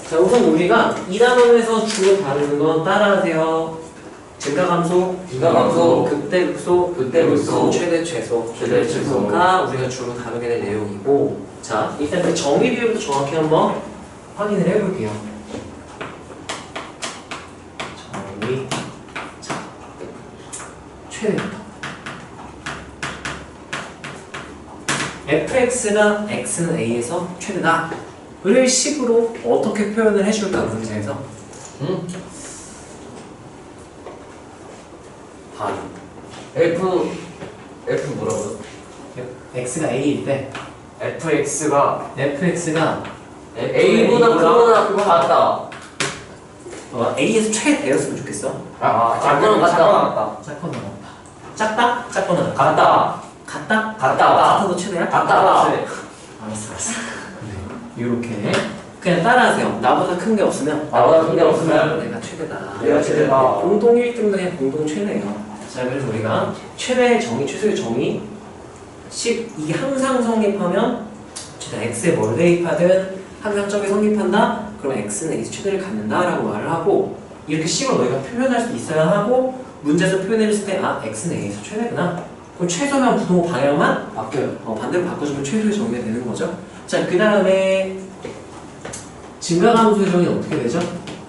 자, 우선 우리가 이 단원에서 주로 다루는 건 따라하세요. 증가감소, 극대극소, 최대 최소가 우리가 주로 다루게 될 내용이고, 자, 일단 그 정의 비율부터 정확히 한번 확인을 해볼게요. 정의, 자, 최대부터. fx가 x는 a에서 최대다. 를 식으로 어떻게 표현을 해줄까 문제에서? 반. F 뭐라고요? x가 a일 때 fx가 a보다 크거나 같다. a에서 최대였으면 좋겠어. 작거나 같다. 작거나 같다. 작다? 작거나 같다. 같다? 같다. 같아도 최대야? 같다. 알았어. 요렇게 그냥 따라하세요. 나보다 큰 게 없으면 내가 최대다. 내가 최대다. 공동 1등도 그냥 공동 최대예요. 자, 그래서 우리가 최대의 정의, 최소의 정의 이게 항상 성립하면 최대 x에 뭘 대입하든 항상 저게 성립한다? 그럼 x는 a에서 최대를 갖는다 라고 말을 하고, 이렇게 식으로 너희가 표현할 수 있어야 하고, 문제에서 표현했을 때 x는 a에서 최대구나. 그럼 최소면 부동 방향만 바뀌어요. 반대로 바꿔주면 최소의 정의가 되는 거죠. 자, 그 다음에 증가감소의 정의 어떻게 되죠?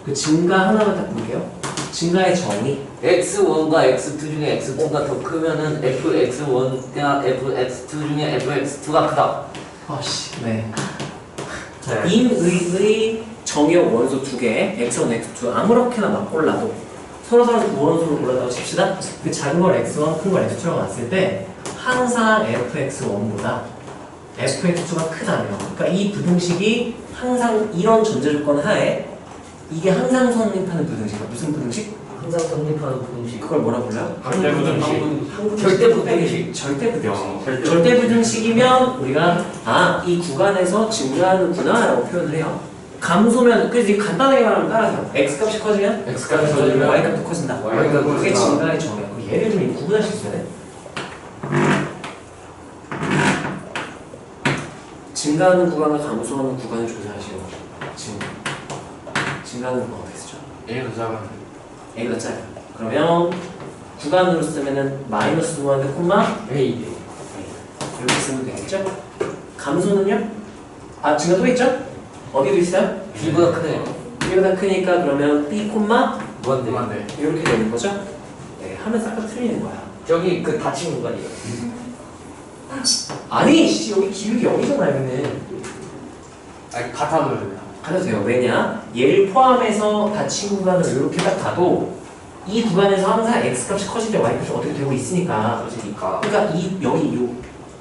그 증가 하나만 딱 볼게요. 증가의 정의. x1과 x2 중에 x2가 더 크면은 fx1과 fx2 중에 fx2가 크다. 네. 인의 정의역 원소 두 개, x1, x2 아무렇게나 막 골라도 서로 무원소로 골랐다고 칩시다. 그 작은 걸 x1, 큰 걸 x2라고 놨을 때 항상 fx1보다 fx2가 크다면, 그러니까 이 부등식이 항상 이런 전제 조건 하에 이게 항상 성립하는 부등식. 무슨 부등식? 항상 성립하는 부등식. 그걸 뭐라 불러요? 절대 부등식. 절대 부등식. 절대 부등식. 절대 부등식이면 우리가 이 구간에서 증가하는구나 라고 표현을 해요. 감소면, 그래서 이거 간단하게 말하면 따라서 x값이 커지면 x값이 커지면 y값도 커진다. y값도 그게 커진다. 증가의 정의야. 얘를 좀 구분하실 수 있어야 돼. 증가하는 구간과 감소하는 구간을 조사하시고, 증가하는 구간 어떻게 쓰죠? A가 작은 a가 짧아. 그러면 구간으로 쓰면은 마이너스 무한대 콤마 A. 이렇게 쓰면 되겠죠? 감소는요? 증가 또 있죠? 어디도 있어요? b보다 크네요. b보다 크니까 그러면 b 콤마 무한대. 이렇게 되는 거죠? 네, 하면 싹 다 틀리는 거야. 저기 그 닫힌 공간이에요. 아니, 여기 기울기 0이잖아, 여기는. 아니 같아도 가도 돼요. 왜냐? 얘를 포함해서 닫힌 구간을 이렇게 딱 가도 이 구간에서 항상 x값이 커질 때 y값이 어떻게 되고 있으니까. 그러니까 여기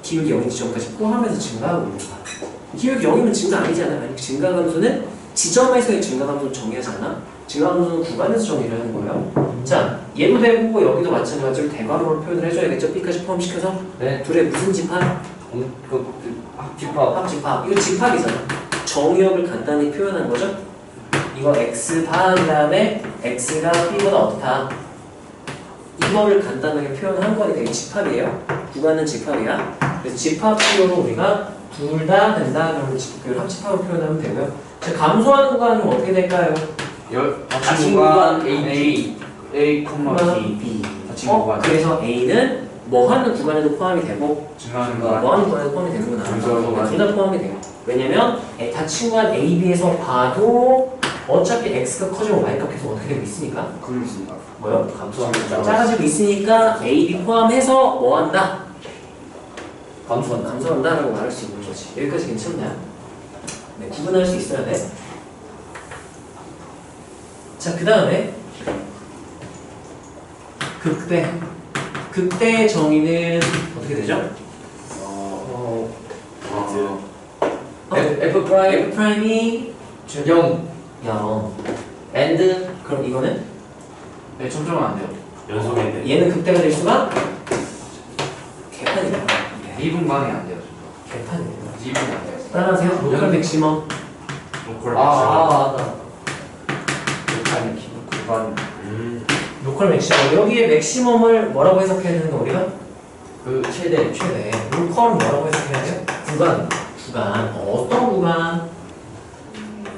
기울기 0인 지점까지 포함해서 증가하고 있는 거야. 기울기 0이면 증가 아니잖아요. 아니, 증가감소는 지점에서의 증가감소를 정의하지 않아? 증가감소는 구간에서 정의를 하는 거예요. 자, 얘도 되고 여기도 마찬가지로 대괄호로 표현을 해줘야겠죠? b까지 포함시켜서. 네. 둘의 무슨 집합? 집합. 합집합. 이거 집합이잖아. 정의역을 간단히 표현한 거죠? 이거 x바 그 다음에 x가 b보다 어떻다. 이거를 간단하게 표현한 거니까 이게 집합이에요. 구간은 집합이야. 그래서 집합비율로 우리가 둘 다 된다 그러면 집합비율 합집합을 표현하면 되고요. 자, 감소하는 구간은 어떻게 될까요? 닫힌 구간 A. A, B. 닫힌 구간 그래서 A는 뭐 하는 구간에도 포함이 되고 증가하는 뭐 거 하는 구간에도 포함이 되는구나. 증가하는 둘 다 포함이 돼요. 왜냐면 닫힌 구간 A, B에서 봐도 어차피 X가 커지고 Y가 계속 어떻게 되고 있으니까. 그림 있습니다. 뭐요? 감소합니다. 작아지고 있으니까 A, B 포함해서 뭐 한다? 감소한다. 감소한다라고 말할 수 있는 거지. 여기까지 괜찮나요? 네, 구분할 수 있어야 돼. 자, 그 다음에 극대의 정의는 어떻게 되죠? F 프라임 F 프라임이 0 0. and 그럼 이거는 네, 점점은 안 돼요. 연속인데 얘는 극대가 될 수가 개판이다. 2분 반이 안 돼요. 개판이에요. 2분이 안 돼요. 따라하세요. 로컬 맥시멈. 로컬 맞다. 아니 구간 로컬 맥시멈. 여기에 맥시멈을 뭐라고 해석해야 되는 거 우리가? 그 최대 최대. 로컬은 뭐라고 해석해야 돼요? 구간 구간. 어떤 구간?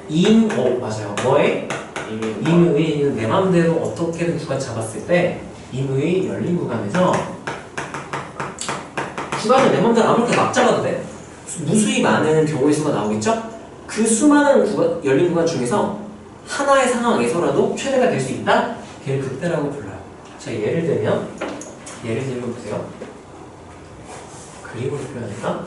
맞아요. 뭐에? 임의는 내 맘대로 어떻게든 구간 잡았을 때 임의 열린 구간에서 구간을 내 맘대로 아무렇게나 막 잡아도 돼. 무수히 많은 경우의 수가 나오겠죠? 그 수많은 열린 구간 중에서 하나의 상황에서라도 최대가 될 수 있다? 걔를 극대라고 불러요. 자, 예를 들면 보세요. 그림으로 표현할까?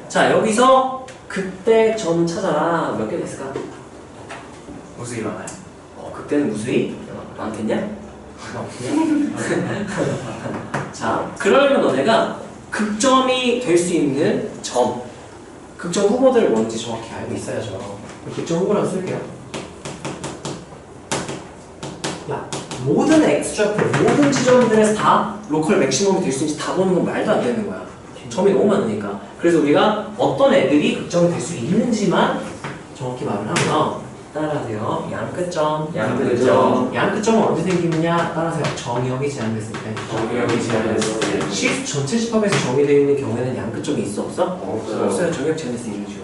자, 여기서 그때 전 찾아라. 몇 개 됐을까? 무수히 많아요. 그때는 무수히 많겠냐? 자, 그러려면 너네가 극점이 될 수 있는 점, 극점 후보들을 뭔지 정확히 알고 있어야죠. 극점 후보라고 쓸게요. 야, 모든 X좌표, 모든 지점들에서 다 로컬 맥시멈이 될 수 있는지 다 보는 건 말도 안 되는 거야. 점이 너무 많으니까. 그래서 우리가 어떤 애들이 극점이 될 수 있는지만 정확히 말을 하고요. 따라하세요. 양끝점. 양끝점은 언제 생기느냐? 따라하세요. 정의역이 제한됐을 때. 정의역이 제한됐을 때. 시 전체 집합에서 정의되어 있는 경우에는 양끝점이 있어 없어? 없어요. 정의역 제한됐을 때 이루죠.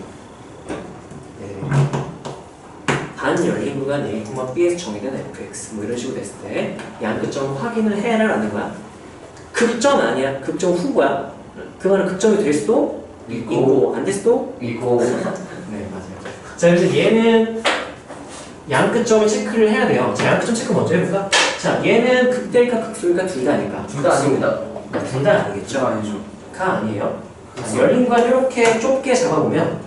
네. 단 열린 구간 A, B에서 정의된 fx 뭐 이런 식으로 됐을 때 양끝점 확인을 해야를 하는 거야. 극점 아니야. 극점 후보야. 그 말은 극점이 될 수도 있고 안 될 수도 있고. 네, 맞아요. 자, 그래서 얘는 양끝점을 체크를 해야 돼요. 자, 양끝점 체크 먼저 해볼까? 자, 얘는 극대일까 극소일까 둘 다 아닐까? 둘 다 아닙니다. 그러니까 둘 다 아니겠죠? 아니죠. 가 아니에요. 열린 구간 이렇게 좁게 잡아보면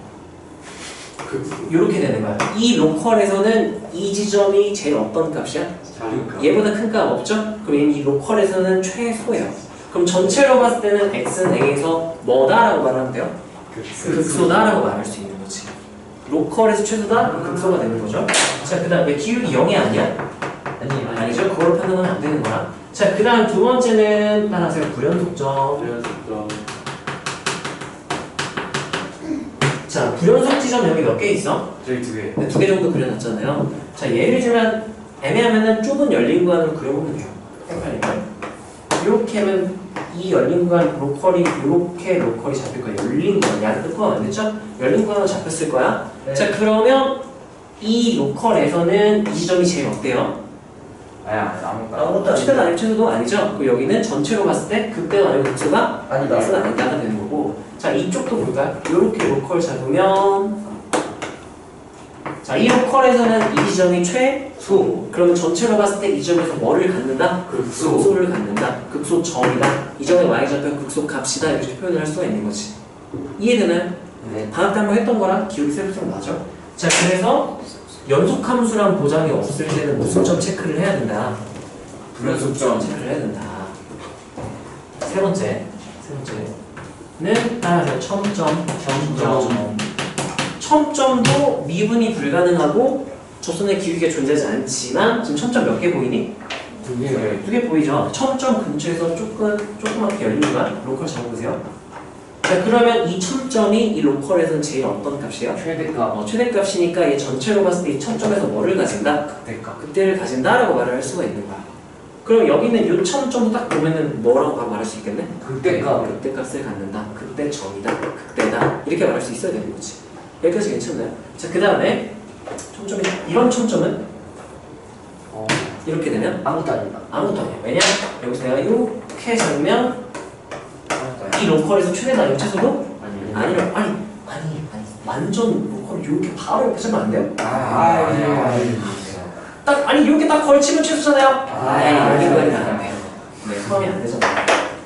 이렇게 되는 거야. 이 로컬에서는 이 지점이 제일 어떤 값이야? 얘보다 큰 값 없죠? 그럼 얘는 이 로컬에서는 최소예요. 그럼 전체로 봤을 때는 x는 a에서 뭐다라고 말하면 돼요? 극소다라고 말할 수 있는 거지. 로컬에서 최소다? 극소가 되는 거죠. 자, 그 다음 왜 기울기 0이 아니야? 아니죠. 그걸로 판단하면 안 되는 거야. 자, 그 다음 두 번째는 따라하세요. 불연속점. 자, 불연속 지점 여기 몇 개 있어? 저희 2개. 네, 2개 정도 그려놨잖아요. 자, 예를 들면 애매하면은 좁은 열린 구간으로 그려보면 돼요. 헷갈리면. 이렇게 하면 이 열린 구간 로컬이 이렇게 로컬이 잡힐 거야. 열린 구간 양끝 포함 안 됐죠? 열린 구간으로 잡혔을 거야. 네. 자, 그러면 이 로컬에서는 이 지점이 제일 어때요? 아무것도 최대가 아니고 최소도 아니죠? 그리고 여기는 전체로 봤을 때 극대가 아니고 극소가 아니다. 아니다가 되는 거고. 자, 이쪽도 볼까요? 이렇게 로컬 잡으면 자, 이 로컬에서는 이 지점이 최소. 그러면 전체로 봤을 때 이 지점에서 뭐를 갖는다? 극소를 갖는다. 극소점이다. 이 점의 y좌표 극소값이다. 이렇게 표현을 할 수가 있는 거지. 이해되나요? 네. 방학 때 한번 했던 거랑 기억이 새록새록 나죠? 자, 그래서 연속함수란 보장이 없을 때는 무슨 점 체크를 해야 된다? 불연속점 체크를 해야 된다. 세 번째는 따라서 첨점. 첨점도 미분이 불가능하고 조선의 기울기가 존재하지 않지만 지금 첨점 몇 개 보이니? 2개. 2개 보이죠? 첨점 근처에서 조그맣게 열린 구간 로컬 잡아보세요. 자, 그러면 이 첨점이 이 로컬에서는 제일 어떤 값이에요? 최대값. 최대값이니까 얘 전체로 봤을 때 이 첨점에서 뭐를 가진다? 극대를 가진다라고 말을 할 수가 있는 거야. 그럼 여기는 이 첨점도 딱 보면은 뭐라고 바로 말할 수 있겠네? 극대값. 극대값을 갖는다. 극대점이다. 극대다. 이렇게 말할 수 있어야 되는 거지. 여기까지 괜찮나요? 자, 그 다음에 첨점이 이런 첨점은 이렇게 되면 아무것도 아니다. 아무것도 아니야. 왜냐? 여기서 내가 이렇게 잡으면 이 로컬에서 최대가 아니고 최소도 아니라 아니 완전 로컬을 이렇게 바로 옆에 잡으면 안 돼요? 딱 아니 이렇게 딱 걸치면 최소잖아요. 열린 구간이 안 돼요. 네, 포함이 안 되잖아요.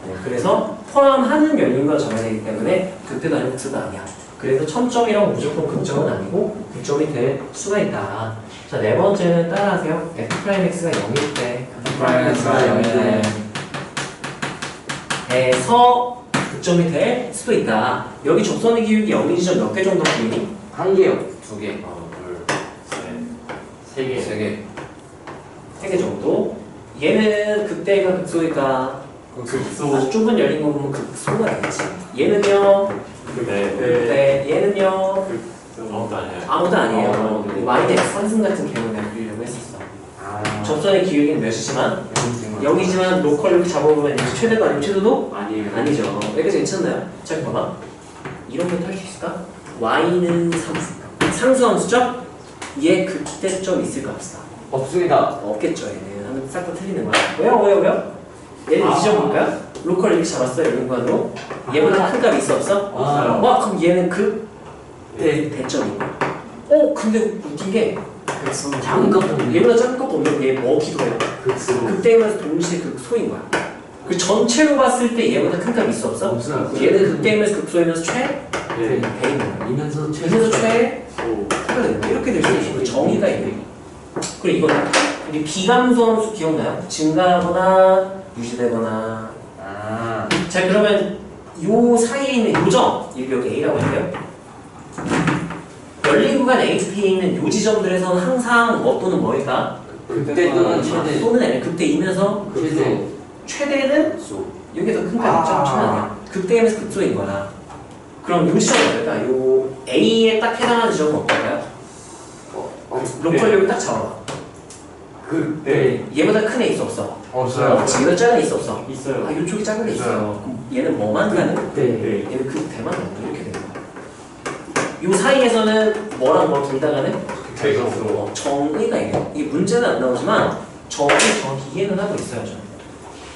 네, 그래서 포함하는 열린 구간 잡아야 되기 때문에 극대도 아니고 극소도 아니야. 그래서 첨점이라고 무조건 극점은 아니고 극점이 될 수가 있다. 자, 네 번째는 따라하세요. f'x가 0일 때 에서 극점이 될 수도 있다. 여기 접선의 기울기 0인 지점 몇 개 정도 보이니? 한 개요. 2개, 세 개. 3개. 3개 정도. 얘는 극대가 극소일까? 극소. 아주 좁은 열린 거 보면 극소가 되겠지. 얘는요? 네. 네. 얘는요? 아무도 아니에요. 아무도 아니에요. 네. y대 상승 같은 개념을 내가 그리려고 했었어. 아, 접선의 기울기는 몇이지만? 0이지만 로컬 이렇게 잡아보면 이게 최대도 아니고 최소도? 아니에요. 아니죠. 여기서 괜찮나요? 자, 봐봐. 이런 것도 할 수 있을까? y는 상수함수죠? 얘 극대점 있을까 없을까? 없습니다. 없겠죠. 얘는 하면 싹 다 틀리는 거야. 왜요? 얘를 뒤져볼까요? 로컬 이렇게 잡았어요. 여기 공간으로. 얘보다 큰 값이 있어 없어? 없어요. 와, 그럼 얘는 대점이고. 근데 웃긴 게 작은 것도 없네. 얘보다 작은 것도 없는데 얘 뭐기도 해요. 극소. 극대면서 동시에 극소인 거야. 그 전체로 봤을 때 얘보다 큰 값이 있어 없어? 없어요. 얘는 극대면서 극소이면서 네. 대인 거야. 이면서 그래서 최 오. 이렇게 될 수 있고 정의가 있네. 그리고 이거는 우리 비감소함수 기억나요? 증가하거나 유지되거나. 아, 자, 그러면 요 사이에 있는 요점 여기 A라고 할게요. 열린 구간 HP에 있는 요 지점들에서는 항상 뭐 또는 뭐일까? 극대 또는 최대. 또는 아니면 극대이면서 최대. 최대는 여기서 큰 값 있죠? 최대 아니야. 극대이면서 극소인 거야. 그럼 요 지점은 어떨까? 요 A에 딱 해당하는 지점은 어떨까요? 로컬 여기 딱 잡아봐. 극대. 얘보다 큰 애 있어 없어? 없어요. 얘보다 작은 애 있어 없어? 있어요. 아, 이쪽이 작은 애 있어요. 있어요. 그럼 얘는 뭐만 가는? 극대. 네. 얘는 극대만 가는 이렇게 되는 거야. 요 사이에서는 뭐랑 뭐 둘 다 가는? 극소. 정의가 이게 문제는 안 나오지만 정의 정확히 이해는 하고 있어야죠.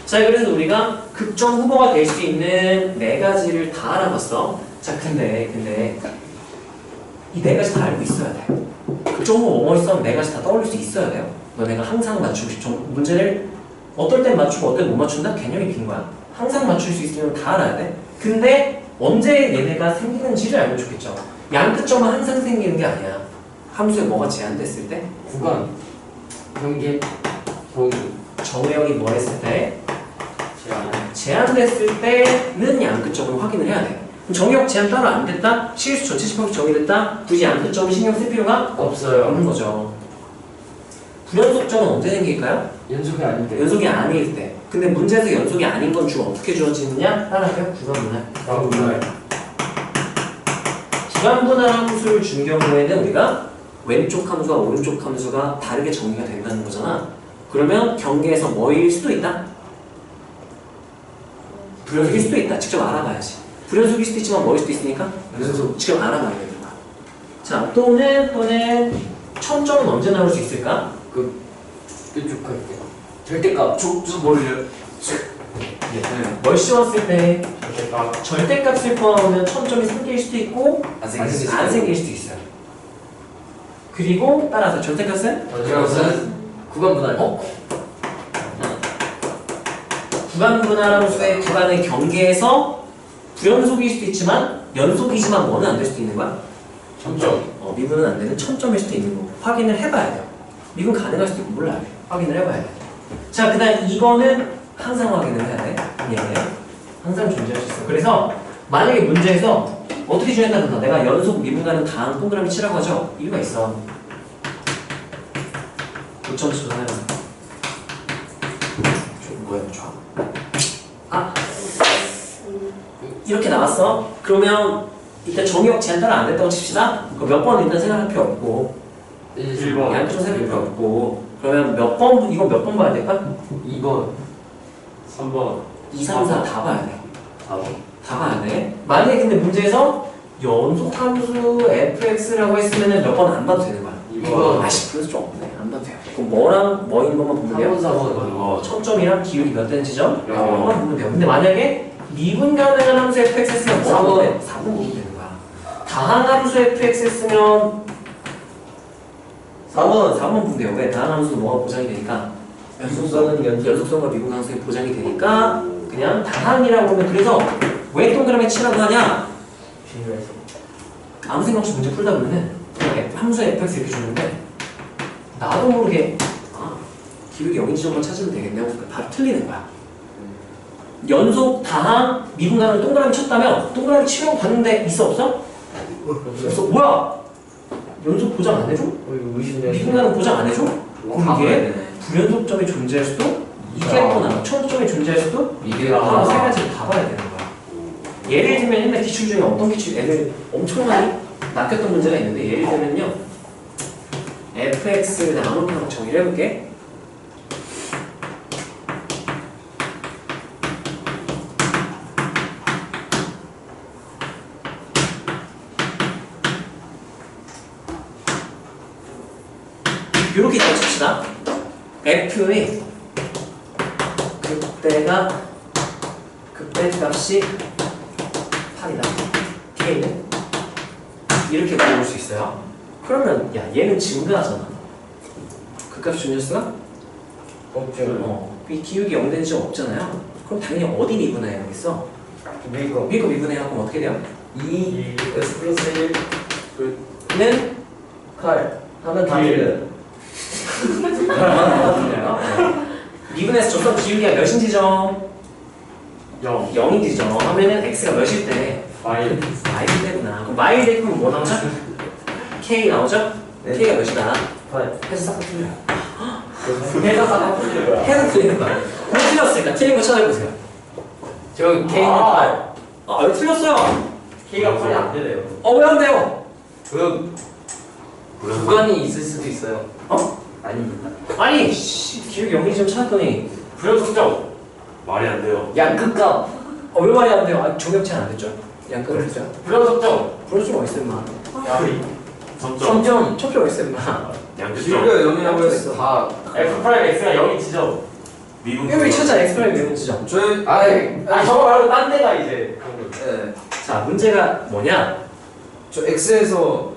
자, 그래서 우리가 극점 후보가 될 수 있는 네 가지를 다 알아봤어. 자, 근데 이 네 가지 다 알고 있어야 돼. 극점 후보 뭐뭐 있어? 네 가지 다 떠올릴 수 있어야 돼요. 너네가 항상 맞추고 싶죠. 문제를 어떨 땐 맞추고 어떨 땐 못 맞춘다? 개념이 빈 거야. 항상 맞출 수 있으면 다 알아야 돼. 근데 언제 얘네가 생기는지를 알면 좋겠죠. 양끝점은 항상 생기는 게 아니야. 함수에 뭐가 제한됐을 때? 구간. 경계. 정의. 정의역이 뭐 했을 때? 제한됐을 때는 양끝점을 확인을 해야 돼. 그럼 정의역 제한 따로 안 됐다? 실수 전체집합 정의됐다? 굳이 양끝점을 신경 쓸 필요가 없어요. 없는 거죠. 불연속점은 언제 생길까요? 연속이 아닐 때. 연속이 아닐 때. 근데 문제에서 연속이 아닌 건 주로 어떻게 주어지느냐? 따라하세요. 구간분할. 구간분할 함수를 준 경우에는 우리가 왼쪽 함수와 오른쪽 함수가 다르게 정의가 된다는 거잖아. 그러면 경계에서 뭐일 수도 있다? 불연속일 수도 있다. 직접 알아봐야지. 불연속일 수도 있지만 뭐일 수도 있으니까 연속. 직접 알아봐야 되는 거야. 자, 또는 천점은 언제 나올 수 있을까? 이쪽 할게요. 절대값. 뭘요? 뭘 씌웠을 때 절대값. 절대값을 포함하면 천점이 생길 수도 있고 안 안 생길 수도 있어요. 그리고 따라서 절대값은 절대값은 구간분할. 구간분할함수의 구간의 경계에서 불연속일 수도 있지만 연속이지만 뭐는 안 될 수도 있는 거야? 점점. 미분은 안 되는 천점일 수도 있는 거 확인을 해봐야 돼요. 미분 가능할 수도 있고 몰라요. 확인을 해봐야 돼. 자, 그 다음 이거는 항상 확인을 해야 돼. 얘는 항상 존재할 수 있어. 그래서 만약에 문제에서 어떻게 정했다든가 내가 연속 미분 가능 다음 동그라미 치라고 하죠. 이유가 있어. 우천수 하나. 뭐야, 좋아. 이렇게 나왔어. 그러면 일단 정의역 제한 따라 안 됐다고 칩시다. 그럼 몇 번 일단 생각할 필요 없고 1번. 양쪽 생각할 필요 없고 그러면 몇 번, 이거 몇 번 봐야 될까? 2번. 3번. 2, 3, 4 다 봐야 돼. 4번. 다 봐야 돼. 만약에 근데 문제에서 연속함수 fx라고 했으면 몇 번 안 봐도 되는 거야. 2번. 아씨, 그래서 좀 없네. 안 봐도 돼요. 그럼 뭐랑 뭐인 것만 보면 돼요? 4번. 천점이랑 기울기 몇 대는 지점? 영. 것만 보면 돼요. 근데 만약에 미분 가능한 함수 fxs면 뭐 하면 돼? 4번 보면 되는 거야. 다한 함수 fxs면 4번 보면 돼요. 왜? 다한 함수는 뭐가 보장이 되니까? 연속성과 미분 가능성이 보장이 되니까 그냥 다항이라고 하면 그래서 왜 동그라미 치라고 하냐? 아무 생각 없이 문제 풀다 보면은 함수 fx 이렇게 주는데 나도 모르게 기울기 0인 지점만 찾으면 되겠네 하고 바로 틀리는 거야. 연속 다항 미분간을 동그라미 쳤다면 동그라미 치려고 봤는데 있어 없어? 없어. 뭐야? 연속 보장 안 해줘? 미분간은 보장 안 해줘? 그럼 이게 불연속점이 존재할 수도 이 캐릭터나 천점이 존재할 수도 이게가 세 가지를 다 봐야 되는 거야. 예를 들면 옛날 기출 중에 어떤 기출 애들 엄청나게 낚였던 문제가 있는데 예를 들면요 fx 내가 아무렇게나 정의를 해볼게. 이렇게 있다고 칩시다. f의 그때 값이 8이다. k는 이렇게 물어볼 수 있어요. 그러면 야 얘는 증가하잖아. 그 값이 존재수가? 이 기울기 0 되는 지점 없잖아요. 그럼 당연히 어디 미분해야겠어? 미분 미분해야 하면 어떻게 돼요? 2 x 플러스 1는 8 하면 다 틀려요. 미분해서 줬던 기울기가 몇인 지점? 0 0인 지점 하면은 x가 몇일 때? 마일 마일 때구나. 그럼 마일 대표는 뭐 나오죠? k 나오죠? 네. k가 몇이다? 8 해서 싹 틀려요. 해서 싹 틀려요. 해서 틀리는 거야. 왜 틀렸을까? 틀린 거 찾아보세요. 저 K는 8 왜 틀렸어요? K가 8이 안 되네요. 왜 안 돼요? 그 구간이 있을 수도 있어요. 아닙니다. 아니, 기울기 0인 지점 찾았더니 불연속점 말이 안 돼요. 양끝값 왜 말이 안 돼요? 종합체는 안 됐죠? 양끌을 했죠? 불연속점 브로즈가 어딨어 임마? 점점 점점 첩조가 어딨어 임마? 양끝점 0이라고 했어. 다 f 프라임 x가 0인 지점 미분 여기 찾아 엑스프라임 외운 지점. 저희 저거 말고 딴 데가 이제 네. 자, 문제가 뭐냐? 저 X에서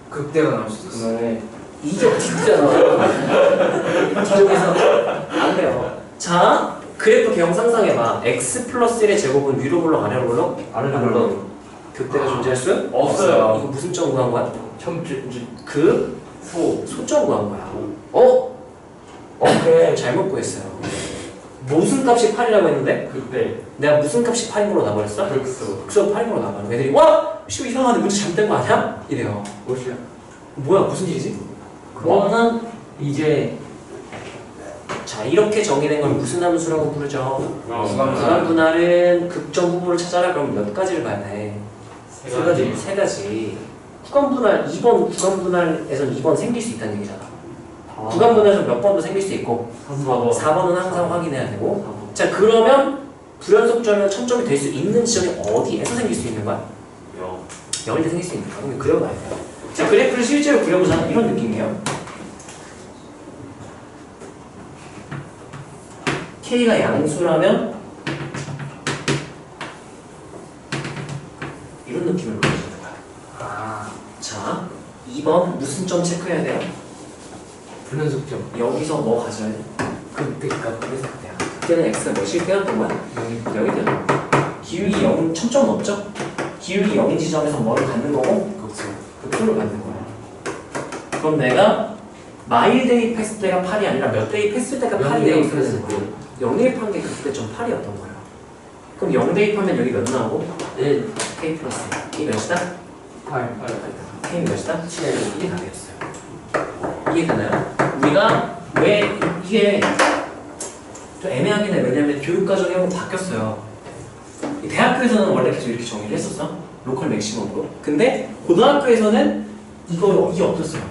극대가 나올 수도 있어요. 네. 이적 진짜잖아. 이적에서 안 돼요. 자, 그래프 개형 상상해봐. x 플러스 1의 제곱은 위로 블록 아래로 블록? 아래로 블록. 극대가 존재할 수? 없어요. 이거 무슨 점 구한 거야? 그 소점 구한 거야. 오케이, 잘못 구했어요. 무슨 값이 8이라고 했는데? 그때 내가 무슨 값이 8인 걸로 나버렸어? 극수 극수가 8인 걸로 나버려. 애들이 와! 씨 이상하네. 문제 잘못된 거 아니야? 이래요. 뭐시야? 뭐야 무슨 일이지? 그거는 이제 자 이렇게 정의된 걸 무슨 함수라고 부르죠? 구간 분할은 극점 부호를 찾아라. 그럼 몇 가지를 봐야 돼? 세 가지. 세 가지. 구간 분할 2번 구간 분할에선 2번 생길 수 있다는 얘기잖아. 구간 분할에서 몇 번도 생길 수 있고 4번은 항상 확인해야 되고. 자 그러면 불연속점이나 천점이 될 수 있는 지점이 어디에서 생길 수 있는 거야? 0일 때 생길 수 있는 거야. 그럼 그려봐야 돼요. 자 그래프를 실제로 그려보자. 이런 느낌이에요. K가 양수라면 이런 느낌을 보여주는 거야. 자 2번 무슨 점 체크해야 돼요? 불연속점 여기서 뭐 가져야 돼? 극대값 그래서 그때야. 그때는 x가 몇일 때였던 거야? 0이 되는 거야. 기울기 0, 천점 없죠? 기울기 0인 지점에서 뭐를 갖는 거고? 극수를 갖는 거야. 그럼 내가 마일 대입했을 때가 8이 아니라 몇 대입했을 때가 8이 대입했을 때 0 대입한 게 그때 좀 8이었던 거야. 그럼 0 대입하면 여기 몇 나오고? 1 k 플러스 이 몇이다? 8 k는 몇이다? 7 이게 답이었어요. 이해되나요? 우리가 왜 이게 좀 애매하긴 해. 왜냐면 교육과정이 한번 바뀌었어요. 이 대학교에서는 원래 계속 이렇게 정의를 했었어. 로컬 맥시멈으로. 근데 고등학교에서는 이게 없었어요.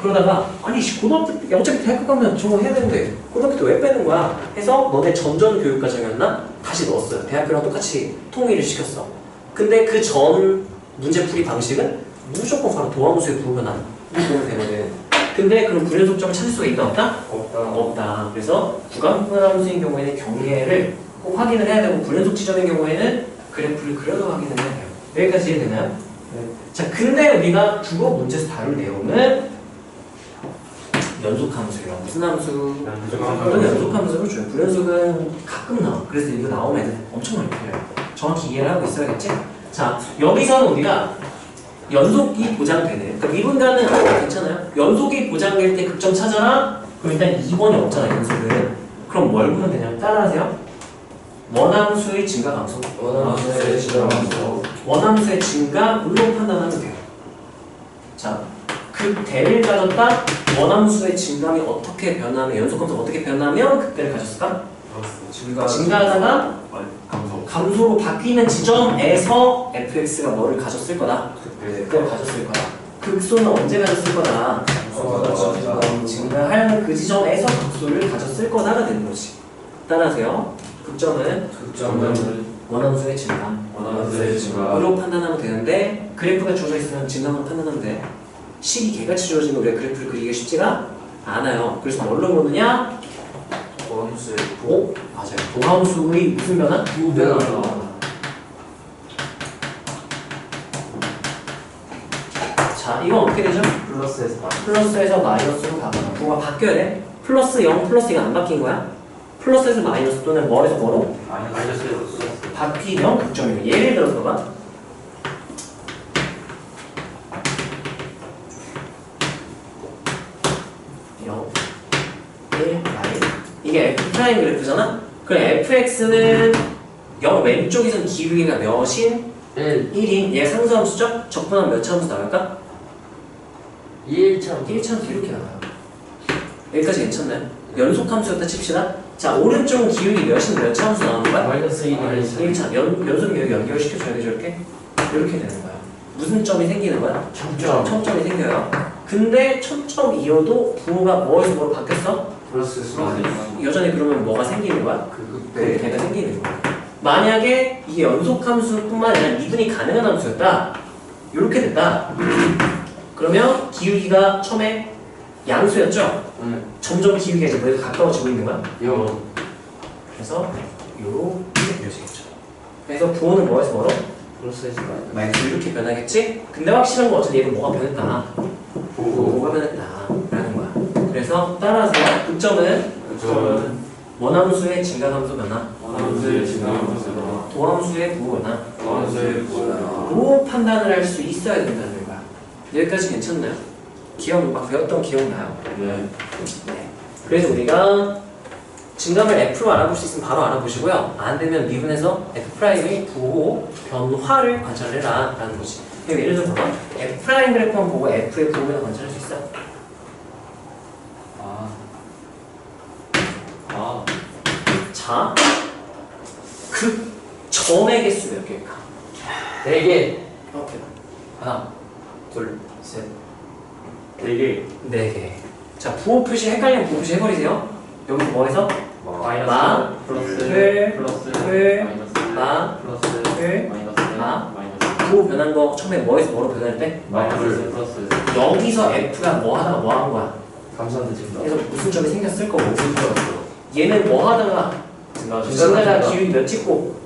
그러다가 아니 고등학교 때 어차피 대학교 가면 저거 해야 되는데 고등학교 때 왜 빼는 거야? 해서 너네 전전 교육과정이었나? 다시 넣었어요. 대학교랑 똑같이 통일을 시켰어. 근데 그 전 문제풀이 방식은 무조건 바로 도함수에 부으면 안 보면 되거든. 근데 그럼 불연속점을 찾을 수가 있다 없다? 없다. 그래서 구간분함수인 경우에는 경계를 꼭 확인을 해야 되고 불연속 지점인 경우에는 그래프를 그려서 확인을 해야 돼요. 여기까지 이해되나요? 네. 자, 근데 우리가 국어 문제에서 다룰 내용은 연속함수예요. 무슨 함수? 연속함수를 줘요. 불연속은 가끔 나와. 그래서 이거 나오면 애들 엄청 많이 풀려요. 정확히 이해를 하고 있어야겠지? 자, 여기서는 우리가 연속이 보장되는, 그러니까 미분간은 괜찮아요. 연속이 보장될 때 극점 찾아라. 그럼 일단 2번이 없잖아, 연속은. 그럼 뭘 보면 되냐면 따라하세요. 원함수의 증가 감소. 원함수의 증가 감소. 원함수의 증가로 판단하면 돼요. 자, 극대를 가졌다. 원함수의 증감이 어떻게 변하면 연속함수 어떻게 변하면 극대를 가졌을까? 증가하다가 감소. 감소로 바뀌는 지점에서 fx가 뭐를 가졌을 거다. 극대를 가졌을 거다. 극소는 언제 가졌을 거다. 증가할 그 지점에서 극소를 가졌을 거다가 되는 거지. 따라하세요. 극점은 원함수의 증감. 원함수의 증가. 으로 판단하면 되는데 그래프가 주어져 있으면 증감으로 판단하면 돼. 식이 개같이 주어지면 우리가 그래프를 그리기가 쉽지가 않아요. 그래서 뭘로 보느냐? 원함수의 오? 맞아요. 도함수의 무슨 변화? 부변화. 자, 이건 어떻게 되죠? 플러스에서 플러스에서 마이너스로 가거나 부가 바뀌어야 돼. 플러스 0, 플러스 2가 안 바뀐 거야. 플러스에서 마이너스 또는 뭐에서 뭐로? 바뀌면 극점이에요. 예를 들어서 봐. 이게 F' 그래프잖아? 그럼 fx는 0 왼쪽에서는 기울기가 몇인? 1인 얘 상수함수죠? 적분하면 몇 차함수 나올까? 1참 1차함수 이렇게 나와요. 여기까지 괜찮나요? 연속함수였다 칩시다. 자, 오른쪽은 기울기 몇 차함수 나오는 거야? 마이너스 1 1차 연속이 여기 연결시켜줘야 되죠 이렇게? 이렇게 되는 거야. 무슨 점이 생기는 거야? 첨점이 생겨요. 근데 첨점이어도 부호가 뭐에서 뭐로 바뀌었어? 플러스에서 여전히 그러면 뭐가 생기는 거야? 그 개가 생기는 거야. 만약에 이게 연속함수뿐만 아니라 미분이 가능한 함수였다. 이렇게 됐다. 그러면 기울기가 처음에 양수였죠? 점점 기울기가 이제 뭐에서 가까워지고 있는 거야? 그래서 요렇게 그려지겠죠. 그래서 부호는 뭐에서 뭐로? 플러스에서 마이너스 이렇게 변하겠지? 근데 확실한 건 어차피 얘는 뭐가 변했다. 부호가 변했다 라는 거야. 그래서 따라서 극점은 원함수의 증가함수 변화, 도함수의 부호 변화 로 판단을 할 수 있어야 된다는 거야. 여기까지 괜찮나요? 막 배웠던 기억나요? 네. 그래서 우리가 증감을 F로 알아볼 수 있으면 바로 알아보시고요. 안 되면 미분에서 F'의 부호 변화를 관찰해라 라는 거지. 예를 들어서 봐봐. F' 그래프만 보고 F의 부호 변화 관찰할 수 있어? 자, 극점의 개수 몇 개일까? 4개 오케이. 하나 둘셋 4개. 4개. 자, 부호 표시 헷갈리면 부호 표시 해버리세요. 여기 뭐해서? 마, 플러스, 마, 부호 변한 거 처음에 뭐에서 뭐로 변할 때? 여기서 F가 뭐 하다가 뭐 한 거야? 감소한테 증가. 그래서 무슨 점이 생겼을 거고 얘는 뭐 하다가 증가하다가 기울기 몇 찍고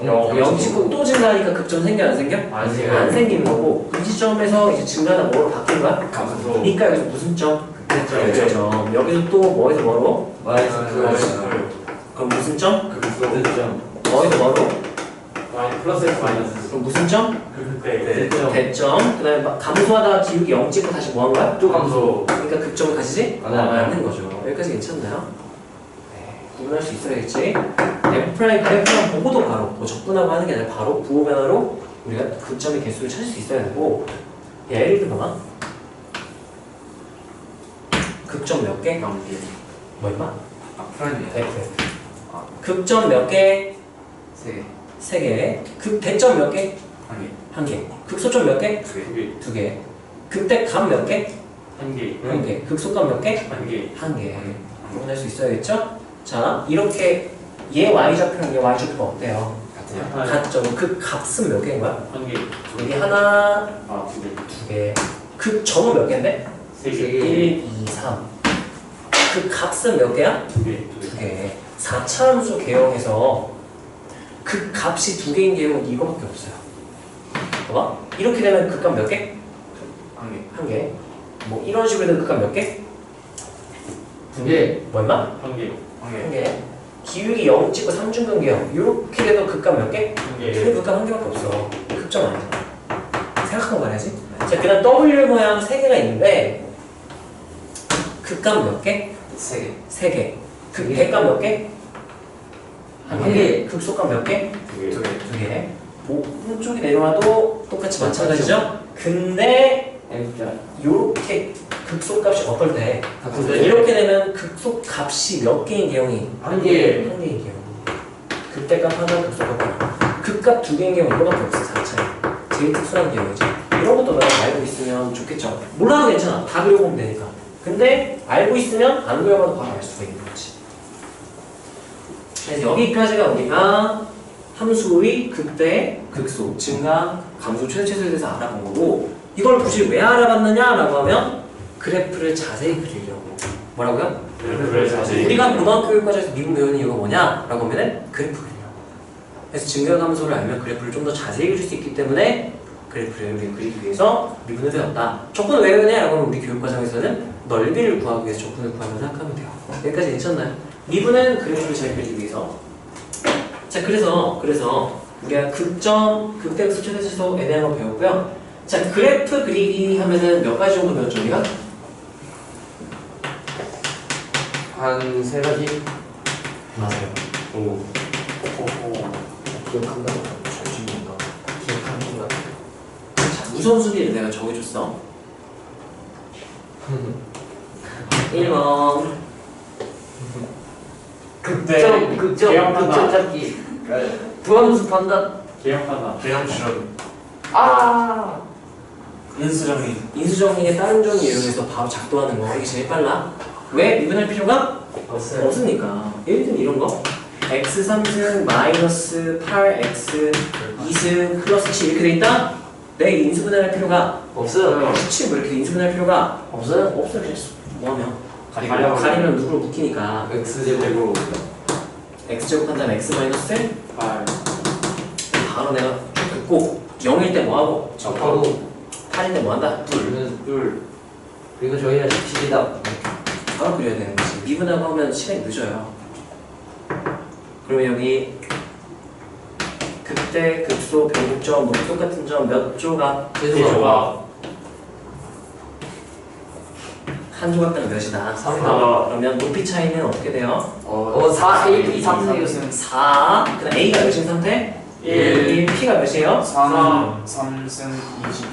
0 찍고 또 증가하니까 극점 생겨 안 생겨? 안 생기는 거고 이 지점에서 이제 증가하다 뭐로 바뀐 거야? 그러니까 여기서 무슨 점? 극점. 여기서 또 뭐에서 뭐로? 그럼 무슨 점? 뭐에서 뭐로? 플러스에서 마이너스. 그럼 무슨 점? 그때 대점. 그 다음에 감소하다가 기울기 0 찍고 다시 뭐 한 거야? 또 감소. 그러니까 극점을 가지지? 네. 않는 거죠. 여기까지 괜찮나요? 네, 구분할 수 있어야겠지. F'랑 보고도 바로 뭐 적분하고 하는 게 아니라 바로 부호 변화로 우리가 극점의 개수를 찾을 수 있어야 되고 예를 들어봐. 극점 몇 개? 뭐 임마? F. 극점 몇 개? 3개. 극대점 몇 개? 1개. 극소점 몇 개? 2개. 극대값 몇 개? 1개. 1개. 극소값 몇 개? 1개. 1개. 구분할 수 있어야겠죠? 자, 이렇게 얘 y좌표랑 얘 y좌표가 어때요? 같죠? 그 값은 몇 개인 거야? 1개. 여기 하나, 2개. 2개. 그 점은 몇 개인데? 3개. 1, 2, 3. 그 값은 몇 개야? 2개. 2개. 4차 함수 개형에서 그 값이 2개인 개형은 이거밖에 없어요. 봐봐. 이렇게 되면 그 값 몇 개? 1개. 뭐 이런 식으로 되면 그 값 몇 개? 2개 뭐 임마? 1개. 1개. 기울기 0 찍고 3중근 개형. 이렇게 돼도 그 값 몇 개? 1개. 극값 1개밖에 없어. 극점 아니잖아. 생각하고 말해야지. 자, 그 다음 W 모양 3개가 있는데 극값 몇 개? 3개. 그 대값 몇 개? 한 개. 극소값 몇 개? 두 개. 2개. 오른쪽이 내려와도 똑같이 마찬가지죠? 근데 M자. 요렇게 극소값이 어떨 때 같은데? 이렇게 되면 극소값이 몇 개인 개형이? 한 개. 한 개인 개형. 극대값 하나, 극소값 하나. 극값 두 개인 개형 이거밖에 없어. 4차에. 제일 특수한 개형이죠. 이런 것도 너가 알고 있으면 좋겠죠. 몰라도 괜찮아. 다 그려보면 되니까. 근데 알고 있으면 안 그려봐도 바로 알 수가 있는 거지. 그래서 여기까지가 우리가 함수의 극대, 극소, 증가, 감소, 최대, 최소에 대해서 알아본 거고, 이걸 굳이 왜 알아봤느냐라고 하면 그래프를 자세히 그리려고. 뭐라고요? 그래프를 자세히. 우리가 고등학교 교육과정에서 미분 배우는 이유가 뭐냐라고 하면은 그래프 그리려고. 그래서 증가 감소를 알면 그래프를 좀 더 자세히 그릴 수 있기 때문에 그래프를 그리기 위해서 미분을 배웠다. 조건을 왜 배우냐라고 하면 우리 교육과정에서는 넓이를 구하기 위해서 조건을 구하면 생각하면 돼요. 여기까지 괜찮나요? 미분은 그래프를 잘 그리기 위해서. 자, 그래서 우리가 극점, 극대극소, 최대치소에 대한 거 배웠고요. 자, 그래프 그리기 하면은 몇 가지 정도 배웠죠, 우리가? 한 세 가지. 맞아요. 오. 기억한다. 잘 지운다. 기억한다. 자, 우선순위를 내가 적어줬어. 1번. 극점 개혁한다. 찾기. 부함수 판단. 개혁하다. 개혁 실험. 아. 인수정리. 인수정리의 다른 정리 이용해서 바로 작동하는 거. 이게 제일 빨라. 왜? 미분할 필요가 없으니까. 예를 들면 이런 거. x 3승 마이너스 8x 2승 플러스 7 이렇게 돼 있다? 내 인수분해할 필요가 없어요. 17 뭐 이렇게 인수분해할 필요가 없어요. 없어요. 뭐하면? 가리고. 가리면 누구로 묶이니까 X제곱으로. x제곱 한 다음에 x 마이너스 8. 바로 내가 쭉 긋고 0일 때 뭐하고? 접하고. 8일 때 뭐한다? 둘. 그리고 저희가 17이다. 바로 그려야 되는 거지. 미분하고 하면 시간이 늦어요. 그러면 여기 극대, 극소, 변곡점, 뭐 똑같은 점 몇 조각? 최소가. 한 조각당 몇이다? 3. 그러면 높이 차이는 어떻게 돼요? 4, 1, 2, 3, 4였어요. 4. 그다음 A가 몇인 상태? 1. P가 몇이에요? 3승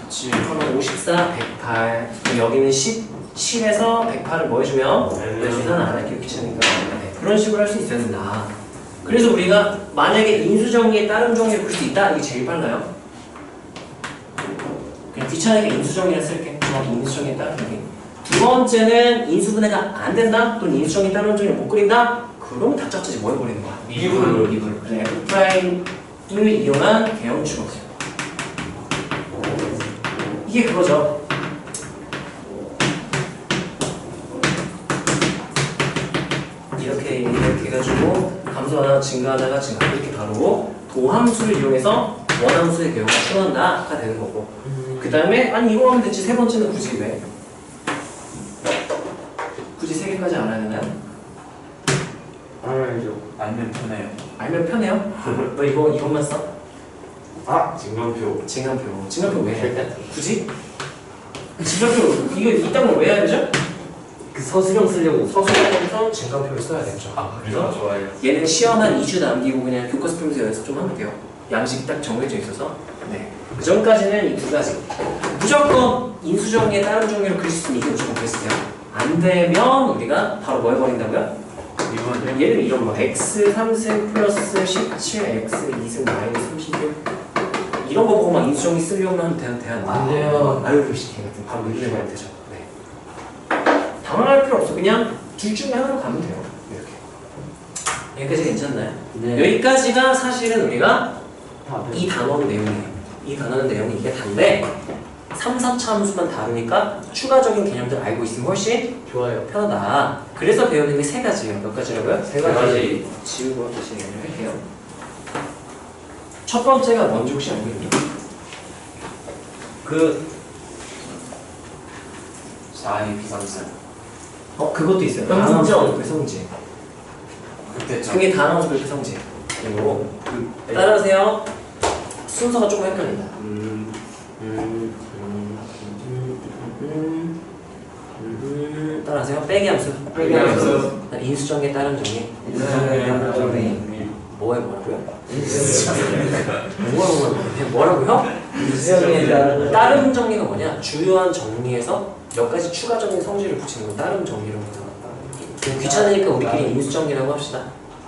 27. 그러면 54, 108. 그럼 여기는 17에서 108을 뭐 해주면? 계산 안 할게요. 귀찮으니까. 네, 그런 식으로 할 수 있어야 된다. 그래서 우리가 만약에 인수정리에 따른 정리를 풀 수 있다? 이게 제일 빨라요. 그냥 귀찮으니까 인수정리를 쓸게. 인수정리에 따른 정리. 두 번째는 인수분해가 안 된다? 또는 인수정리에 따른 정리를 못 그린다? 그러면 다 짝짝이 뭐 해버리는 거야? 미분. 그래, F'을 이용한 개형 추론. 이게 그거죠. 이렇게 해가지고 감소하다가 증가하다가 증가 이렇게 바로 도함수를 이용해서 원함수의 개형을 추론한다가 되는 거고. 그 다음에 아니 이거 하면 됐지. 세 번째는 굳이 왜? 굳이 세 개까지 알아야 되나요? 알죠. 알면 편해요. 알면 편해요. 너 이것만 써? 증강표. 증강표 왜 해? 굳이? 증강표 이거 이딴 걸 왜 해야 되죠? 그 서술형 쓰려고. 서술형에서 증강표를 써야 되죠. 그래서 좋아요. 얘는 시험 한 2주 남기고 그냥 교과서 풀면서 연습 좀 하면 돼요. 양식이 딱 정해져 있어서. 네. 그 전까지는 이 두 가지. 무조건 인수정리에 따른 정리로 그릴 수 있으면 이게 무조건 그랬어요. 안 되면 우리가 바로 뭐 해버린다고요? 이번 예를 들면 이런 거. x 3승 플러스 17, x 2승 마이너스 36. 이런 거 보고 막 인수정리 쓰려면 하면 돼야 안 돼요. 아유, 씨, 같은 바로 밀려내면 되죠. 네. 당황할 필요 없어. 그냥 둘 중에 하나로 가면 돼요. 이렇게. 여기까지 괜찮나요? 네. 여기까지가 사실은 우리가 이 이 단원 내용이에요. 이 단원 내용이 이게 단데 3, 4차 함수만 다르니까 추가적인 개념들 알고 있으면 훨씬 좋아요. 편하다. 그래서 배우는 게 세 가지예요. 몇 가지라고요? 세 가지. 지우고 다시 얘기를 할게요. 첫 번째가 뭔지 혹시 알고 있나요? 그 4의 비상승. 그것도 있어요. 성질. 그 성질. 그때죠. 그게 단어서 그 성질. 그리고 따라하세요. 순서가 조금 헷갈린다. 따라하세요. 빼기 함수. 빼기 함수. 인수정리에 따른 정리. 인수정리에 따른 정리. 뭐에 뭐라고요? 수정에 따른 따름 정리가 뭐냐? 주요한 정리에서 몇 가지 추가적인 성질을 붙이는 건 따름 정리라고 나왔다. 귀찮으니까 우리끼리 인수 정리라고 합시다.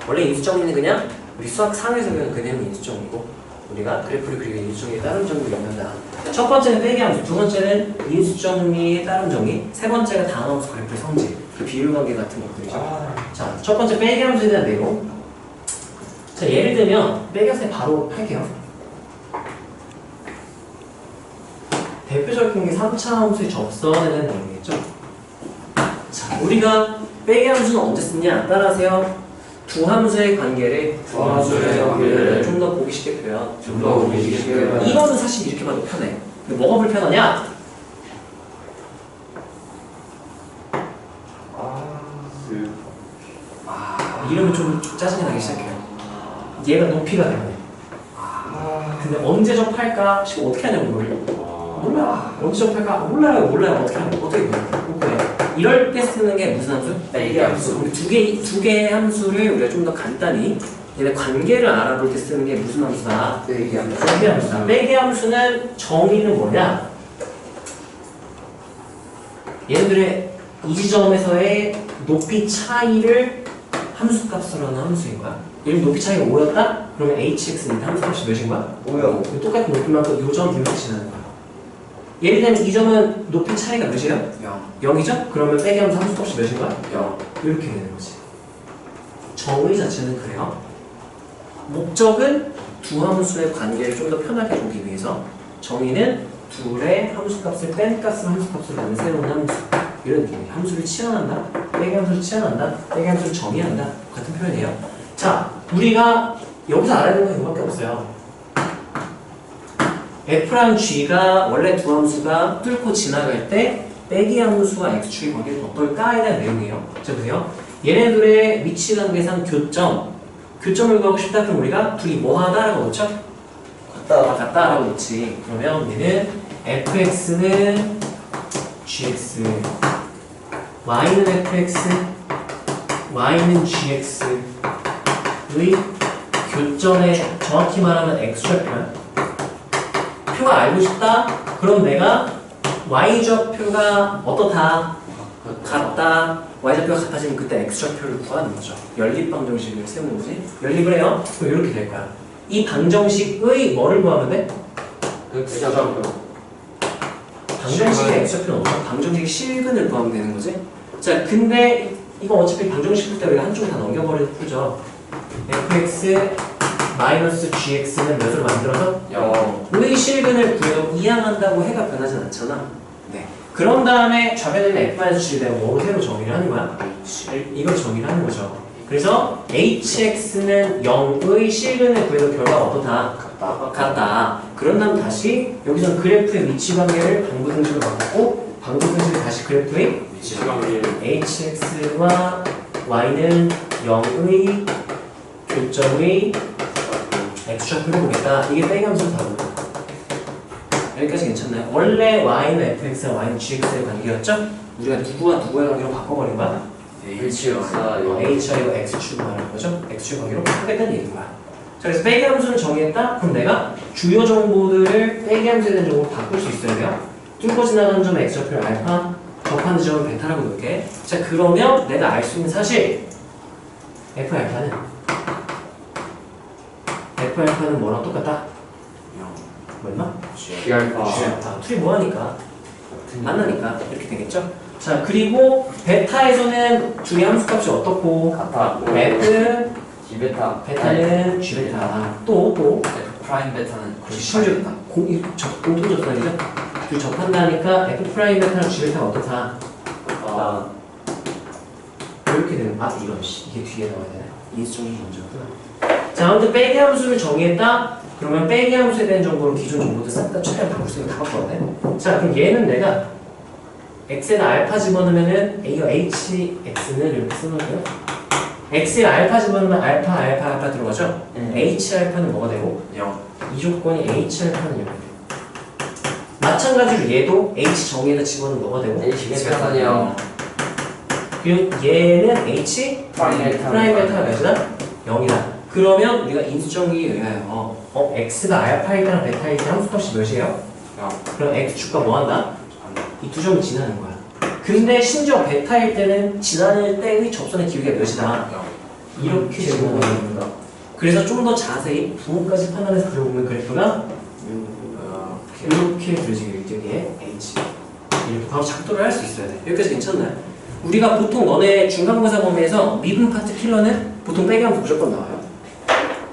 원래 인수 정리는 그냥 우리 수학 상에서 배우는 그대로 인수 정리고 우리가 그래프를 그리고 인수 정리의 따름 정리를 읽는다. 첫 번째는 빼기 함수, 두 번째는 인수 정리의 따름 정리, 세 번째가 단함수 그래프의 성질, 그 비율 관계 같은 것들이죠. 자, 첫 번째 빼기 함수에 대한 내용. 자, 예를 들면 빼기 함수에 바로 할게요. 대표적인 게 3차 함수의 접선에 대한 내용이겠죠. 자, 우리가 빼기 함수는 언제 쓰냐? 따라하세요. 두 함수의 관계를 좀 더 보기 쉽게 표현. 이거는 사실 이렇게 봐도 편해. 근데 뭐가 불편하냐? 이러면 좀 짜증이 나기 시작해요. 얘가 높이가 되네. 근데 언제 접할까? 지금 어떻게 하냐고 몰라. 언제 접할까? 몰라요. 어떻게 하냐고. 어떻게 몰라요. 이럴 때 쓰는 게 무슨 함수? 빼기 함수. 우리 두 개의 함수를 우리가 좀 더 간단히 얘네 관계를 알아볼 때 쓰는 게 무슨 함수다? 빼기 함수다. 빼기 함수는 정의는 뭐냐? 얘네들의 이 지점에서의 높이 차이를 함수값으로 하는 함수인 거야. 예를 들면 높이 차이가 5였다? 그러면 hx는 함수값이 몇인 거야? 5요. 똑같은 높이만큼 요점 이렇게 지나는 거야. 예를 들면 이 점은 높이 차이가 몇이에요? 0이죠? 그러면 빼기 함수 함수값이 몇인 거야? 0. 이렇게 되는 거지. 정의 자체는 그래요. 목적은 두 함수의 관계를 좀 더 편하게 보기 위해서 정의는 둘의 함수값을 뺀 값을 함수값으로 나는 새로운 함수. 이런 느낌이에요. 함수를 치환한다, 빼기 함수를 치환한다, 빼기 함수를 정의한다. 같은 표현이에요. 자, 우리가 여기서 알아야 되는 건 이거밖에 없어요. F랑 G가 원래 두 함수가 뚫고 지나갈 때 빼기 함수와 X축의 관계는 어떨까에 대한 내용이에요. 자, 보세요. 얘네들의 위치 관계상 교점을 구하고 싶다. 그럼 우리가 둘이 뭐 하다라고 놓죠? 같다라고 놓지. 그러면 얘는 fx는 gx, y는 fx, y는 gx의 교점에 정확히 말하면 x좌표야. 표가 알고 싶다? 그럼 내가 y좌표가 어떻다? 같다. y좌표가 같아지면 그때 x좌표를 구하는 거죠. 연립 방정식을 세우는 거지. 연립을 해요. 그럼 이렇게 될 거야. 이 방정식의 뭐를 구하면 돼? 방정식의 x좌표는 없어. 방정식의 실근을 구하면 되는 거지. 자, 근데 이거 어차피 방정식 풀 때 우리가 한쪽에 다 넘겨버려서 풀죠. fx 마이너스 gx는 몇으로 만들어서? 0의 실근을 구해도 이항한다고 해가 변하진 않잖아. 네. 그런 다음에 좌변에는 f-g에 대한 뭐로 새로 정의를 하는 거야? 이걸 정의를 하는 거죠. 그래서 hx는 0의 실근을 구해도 결과가 어떻다? 같다. 그런 다음 다시 여기서는 그래프의 위치 관계를 방부등식으로 바꿨고 방부등식을 다시 그래프의 위치 관계 hx와 y는 0의 교점의 x좌표를 보겠다. 이게 빼기 함수 답은 여기까지 괜찮나요? 원래 y는 fx와 y는 gx의 관계였죠? 우리가 누구와 누구의 관계로 바꿔버린 거야? h와 x축을 말하는 거죠? x축 관계로 바꾸겠다는 얘기인 거야. 자, 그래서 빼기 함수를 정의했다? 그럼 내가 주요 정보들을 빼기 함수에 대한 정보로 바꿀 수 있어야 돼요. 뚫고 지나가는 점의 x좌표를 알파, 접하는 지점을 베타라고 놓을게. 자, 그러면 내가 알 수 있는 사실 f 알파는 뭐랑 똑같다? 뭐였나? G알파. 둘이 뭐하니까? 만나니까 이렇게 되겠죠? 자, 그리고 베타에서는 둘이 함수값이 어떻고? F 베타는 G베타. 또 프라임 베타는 심지어 공통접선이죠? 둘이 접한다니까 F 프라임 베타랑 G베타가 어떻다? 이렇게 되는 이런 이게 뒤에 나와야 되나? 인수정리 먼저구나. 자, 아무튼 빼기 함수를 정의했다? 그러면 빼기 함수에 대한 정보로 기존 정보도 싹 다 최대한 바꿀 수 있는 다 바꿨네. 자, 그럼 얘는 내가 x에다 알파 집어넣으면은 이거 hx는 이렇게 쓰는데요. x에 알파 집어넣으면 알파 들어가죠? h 알파는 뭐가 되고? 0. 이 조건이 h 알파는 0이 돼요. 마찬가지로 얘도 h 정의에다 집어넣으면 뭐가 되고? hx는 0. 그리고 얘는 h 프라임 베타가 몇이다? 0이다. 그러면 우리가 인수정리에 의하여 x가 알파일 때랑 베타일 때 함수값이 몇이에요? 그럼 x축과 뭐 한다? 이 두 점을 지나는 거야. 근데 심지어 베타일 때는 지나는 때의 접선의 기울기가 몇이다? 이렇게 지나는 겁니다. 그래서 좀 더 자세히 부호까지 판단해서 그려보면 그래프가 이렇게 그려지게 여기에 h 이렇게 바로 작도를 할 수 있어야 돼. 여기까지 괜찮나요? 우리가 보통 너네 중간고사 범위에서 미분 파트 킬러는 보통 빼기 하면 무조건 나와요.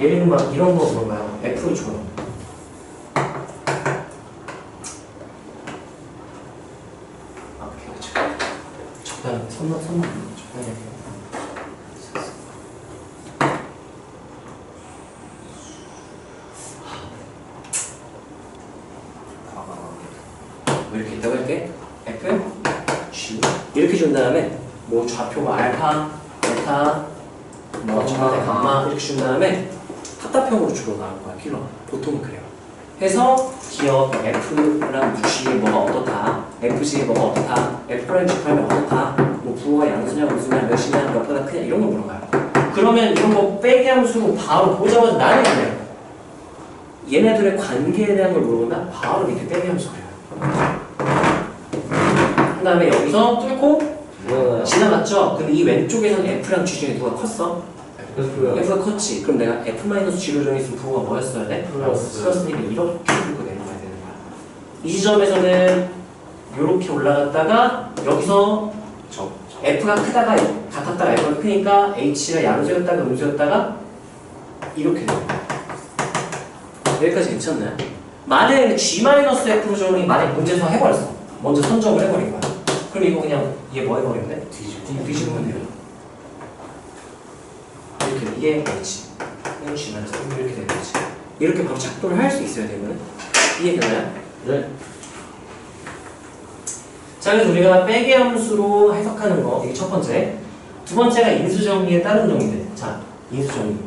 예를 들면 막 이런 거 물어봐요. F를 줘요. 적당히 손만 적당히 할게요. 뭐 이렇게 있다고 할게. F, G 이렇게 준 다음에 뭐 좌표가 알파, 베타, 뭐 정반대 감마 이렇게 준 다음에 합답형으로 주로 나올 거야. 킬러 보통은 그래요. 해서 기억 F랑 G에 뭐가 어떻다, FG에 뭐가 어떻다, F랑 G라면 어떻다, 뭐 부호가 양수냐 음수냐 몇이냐 몇보다 크냐 이런 거 물어봐요. 그러면 이런 거 빼기 함수로 바로 보자마자 나를 그래요. 얘네들의 관계에 대한 걸 물어본다? 바로 밑에 빼기 함수 그래요. 그 다음에 여기서 뚫고 지나갔죠? 근데 이 왼쪽에서는 F랑 G 중에 누가 컸어? F가 컸지. 그럼 내가 F-G로 정했으면 부호가 뭐였어야 돼? 플러스니까 이렇게 들고 내려가야 되는 거야. 이 지점에서는 이렇게 올라갔다가 여기서 F가 크다가 같았다가 F가 크니까 H가 양수였다가 음수였다가 이렇게 되는 거야. 여기까지 괜찮나요? 만약에 G-F로 정이 만약에 문제에서 해버렸어. 먼저 선점을 해버린 거야. 그럼 이거 그냥 얘 뭐 해버리면 돼? 뒤집으면 돼요. 이렇게 이게 H, 이건 G면서 이렇게 되는 거지. 이렇게 바로 작도를 할 수 있어야 되거든. 이해되나요? 네. 자, 그래서 우리가 빼기 함수로 해석하는 거 이게 첫 번째. 두 번째가 인수정리에 따른 정리들. 자, 인수정리.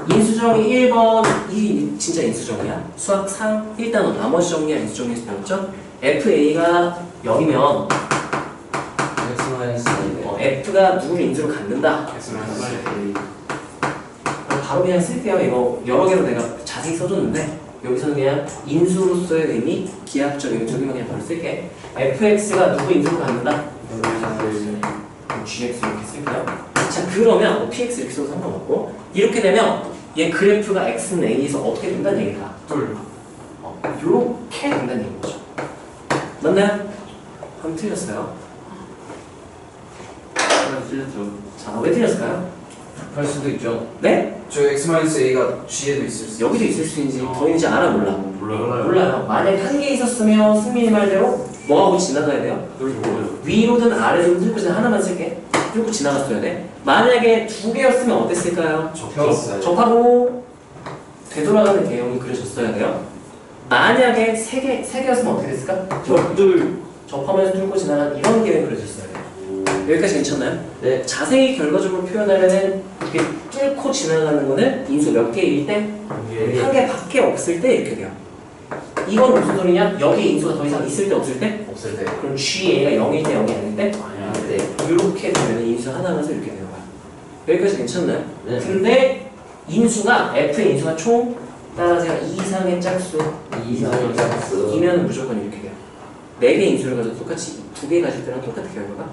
인수정리 1번 이 진짜 인수정리야. 수학상 1단원 나머지 정리야. 인수정리에서 배웠죠? FA가 0이면 F가 누구를 인수로 갖는다. 바로 그냥 쓸게요. 이거 여러 개로 내가 자세히 써줬는데 여기서는 그냥 인수로서의 의미, 기하학적 의미 적용만 그냥 바로 쓸게. fx가 누구 인수로 갖는다? gx 이렇게 쓸게요. 자, 그러면 뭐 px 이렇게 써도 상관없고 이렇게 되면 얘 그래프가 x는 a에서 어떻게 된다는 얘기다. 요렇게 된다는 얘기인 거죠. 맞나요? 한번 틀렸어요. 자, 왜 틀렸을까요? 할 수도 있죠. 네? 저 X-A가 G에도 있을 수 여기도 있을 수 있는지 더 있는지 알아 몰라? 몰라요. 몰라요. 만약에 한 개 있었으면 승민이 말대로 뭐 하고 지나가야 돼요? 위로든 아래로든 뚫고 지나 하나만 쓸게. 뚫고 지나갔어야 돼. 만약에 두 개였으면 어땠을까요? 접혔어요. 접하고 되돌아가는 개형이 그려졌어야 돼요. 만약에 세 개였으면 어떻게 됐을까? 접하면서 뚫고 지나간 이런 개형이 그려졌어야 돼요. 여기까지 괜찮나요? 네. 자세히 결과적으로 표현하려면 이렇게 뚫고 지나가는 거는 인수 몇 개일 때? 한 개 밖에 없을 때 이렇게 돼요. 이건 무슨 소리냐? 여기 인수가 더 이상 있을 때 없을 때? 없을 때. 그럼 GA가 0일 때 0이 아닐 때? 네. 이렇게 되면 인수 하나면서 이렇게 되는 거야. 여기까지 괜찮나요? 네. 근데 인수가 F의 인수가 총 따라서 2 이상의 짝수 이상의 짝수. 이면 무조건 이렇게 돼요. 4개 인수를 가지고 똑같이 2개 가질 때랑 똑같은 결과가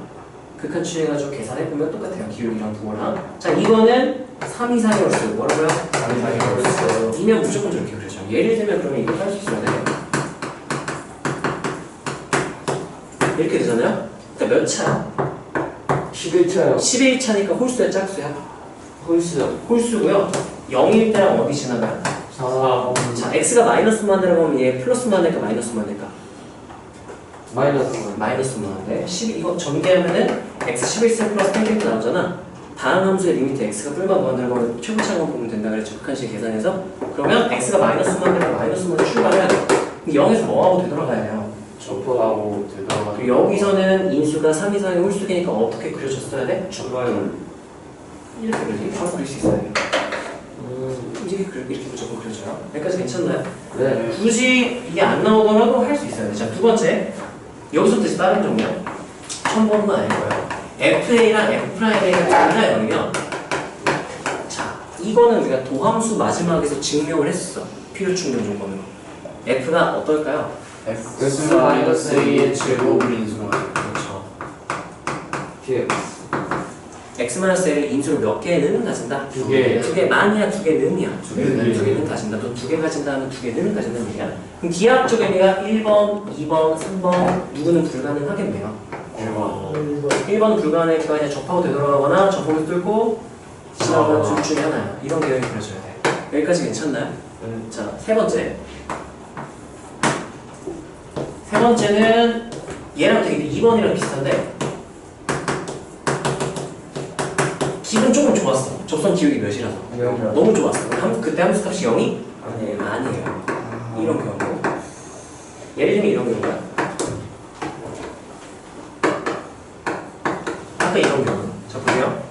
극한 취해가지고 계산해보면 똑같아요. 기울기랑 부호랑. 자, 이거는 3 이상의 월수. 뭐라고요? 3 이상의 월수. 이면 무조건 저렇게 그려져. 예를 들면 그러면 이거 할 수 있어야 돼요. 이렇게 되잖아요? 그러니까 몇 차야? 11차요. 11차니까 홀수야 짝수야? 홀수요. 홀수고요. 0일 때랑 어디 지나가요? 4. 자, x가 마이너스만 되라고 하면 얘 플러스만 될까 마이너스만 될까? 마이너스. 마이너스만 돼. 12 이거 전개하면은 x 11세 플러스 10 나오잖아. 다음 함수의 리미트 x가 뿔만 무한대라고 하면 최고차만 보면 된다 그랬죠. 극한식 계산해서. 그러면 x가 마이너스만 되면 마이너스만 출발해야 돼. 0에서 뭐하고 되돌아가야 돼요? 접하고 되돌아가는. 그리고 여기서는 인수가 3 이상의 홀수기니까 어떻게 그려졌어야 돼? 출발. 이렇게 그려지. 바로 그릴 수 있어야 돼. 이렇게 무조건 그려져요. 여기까지 괜찮나요? 네. 굳이 이게 안 나오더라도 할 수 있어요. 자, 두 번째. 여기서부터 이제 다른 종류. 처음 보는 건 아닐 거예요. FA랑 F'A가 둘 다 0이면 이거는 우리가 도함수 마지막에서 증명을 했었어. 필요 충분 조건으로. F가 어떨까요? X-A의 제곱을 인수하는. 그렇죠. PX. X-A를 인수를 몇 개는 가진다? 두 개. 두 개만이야, 두 개는이야. 두 개는. 두 개는 가진다. 또 두 개 가진다 하면 두 개는 가진다는 얘기야. 그럼 기하학적 의미가 1번, 2번, 3번 누구는 불가능하겠네요. 1번은 불가능하니까 그냥 접하고 되돌아가거나 접하고 뚫고 지나가는 둘 중에 하나야. 이런 계획이 그려져야 돼. 여기까지 괜찮나요? 자, 세 번째. 세 번째는 얘랑 되게 2번이랑 비슷한데 기분 조금 좋았어. 접선 기울기 몇이라서. 너무 좋았어. 그때 함수값이 0이? 아니에요. 이런 경우. 예를 들면 이런 경우야. 아까 이런 경우. 자, 보세요.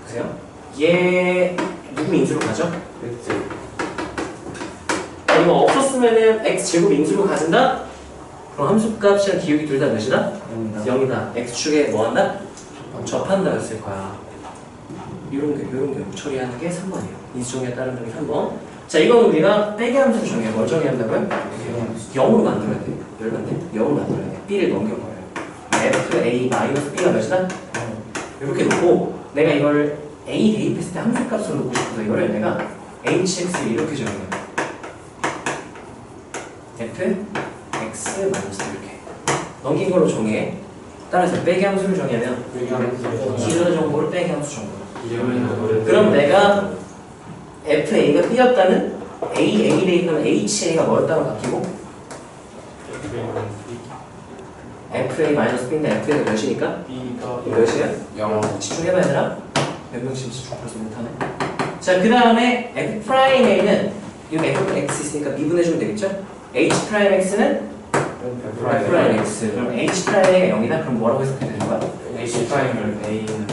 보세요. 얘 누구 인수로 가죠? 이거 없었으면은 x제곱 인수로 가진다? 그럼 함수값이랑 기울기 둘 다 몇이다? 0이다. x축에 뭐 한다? 접한다 였을 거야. 요런 경우 처리하는 게 3번이에요. 인수정의에 따른 경우 3번. 자, 이건 우리가 빼기 함수를 정해. 뭘 정의한다고요? 0으로 만들어야 돼. 열받네. 0으로 만들어야 돼. b를 넘겨버려요. fa-b가 몇이다? 이렇게 놓고 내가 이걸 a 대입했을 때 함수값으로 놓고 싶어서 이거를 내가 hx 이렇게 정해. f x 마이너스 이렇게 넘긴 걸로 정해. 따라서 빼기 함수를 정의하면 기존 정보를 빼기 함수 정보. 그럼 내가 FA가 B였다는 A 대입하면 HA가 뭐였다고 바뀌고 FA-B인데 FA가 몇이니까? 몇이야? 0. 집중해봐 얘들아. 몇 명씩 집중 벌써 못하네. 자, 그 다음에 F'A는 여기 Fx 있으니까 미분해주면 되겠죠? H'X는 F'X. 그럼 H'A가 0이다? 그럼 뭐라고 해석해야 되는 거야? H''을 A는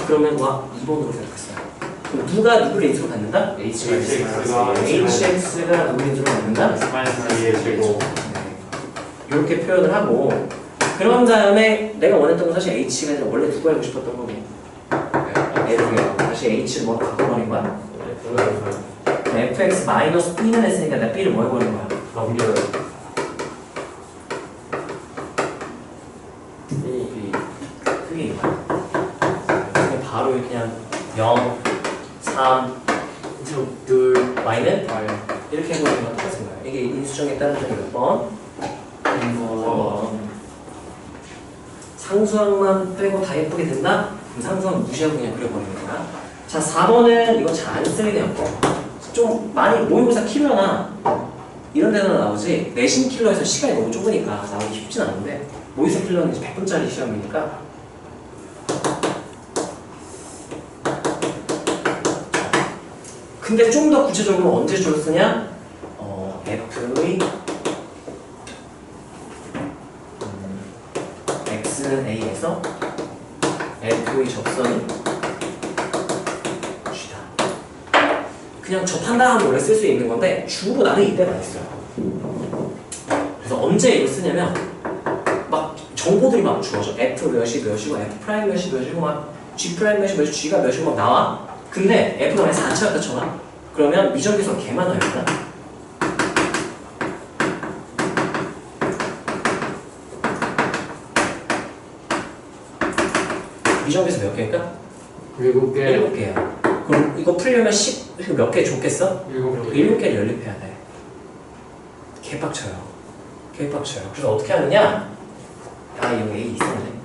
그러면 와 2번으로 생각했어요. 그럼 누가 누구를 인수로 갖는다? HX가 HX가 누구를 인수로 갖는다? X-A의 제곱. 이렇게 표현을 하고 그런 다음에 내가 원했던 건 사실 H가 아니라 원래 누구 알고 싶었던 거고 F가 다시 H를 뭐로 바꿔버린 거야? fx-b는 했으니까 내가 b를 뭐 해버린 거야? 넘겨요. 그게 이거야. 그냥 바로 그냥 0, 3, 2, y는 이렇게 해버리는 건 똑같은 거야. 이게 인수정에 따른 점이 몇 번? 4번. 상수항만 빼고 다 예쁘게 된다? 그럼 상수항 무시하고 그냥 그려버리는 거야. 자, 4번은 이거 잘 안 쓰게 되었고 좀 많이 모의고사 킬러나 이런 데는 나오지 내신 킬러에서 시간이 너무 좁으니까 나오기 쉽진 않은데 모의고사 킬러는 이제 100분짜리 시험이니까 근데 좀 더 구체적으로 언제 주로 쓰냐? F의 X는 A에서 F의 접선이 G다. 그냥 접한다 하면 원래 쓸 수 있는 건데 주로 나는 이때가 있어요. 그래서 언제 이걸 쓰냐면 막 정보들이 막 주어져. F 몇이 몇이고 F 프라임 몇이 몇이고 막 G 프라임 몇이 몇이 G가 몇이고 막 나와. 근데 F가 만약 4차였다 쳐봐. 그러면 미적계수가 개 많아요 일단. 미적계수 몇 개일까? 7개. 7개야. 그럼 이거 풀려면 10, 몇 개 줬겠어? 7개를 연립해야 돼. 개빡쳐요. 개빡쳐요. 그래서 어떻게 하느냐? 아, 여기 A 있었네.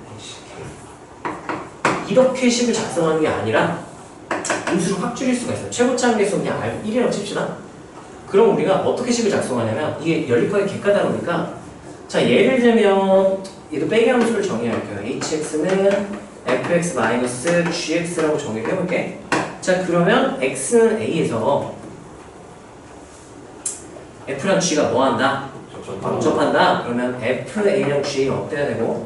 이렇게 식을 작성하는 게 아니라 인수를 확 줄일 수가 있어요. 최고차 함계수 그냥 1이라고 칩시다. 그럼 우리가 어떻게 식을 작성하냐면 이게 연립하기 개 까다로우니까 자, 예를 들면 얘도 빼기 함수를 정의할게요. hx는 fx-gx라고 정의를 해볼게. 자, 그러면 x는 a에서 f랑 g가 뭐 한다? 접한다. 그러면 fa랑 g가 어때야 되고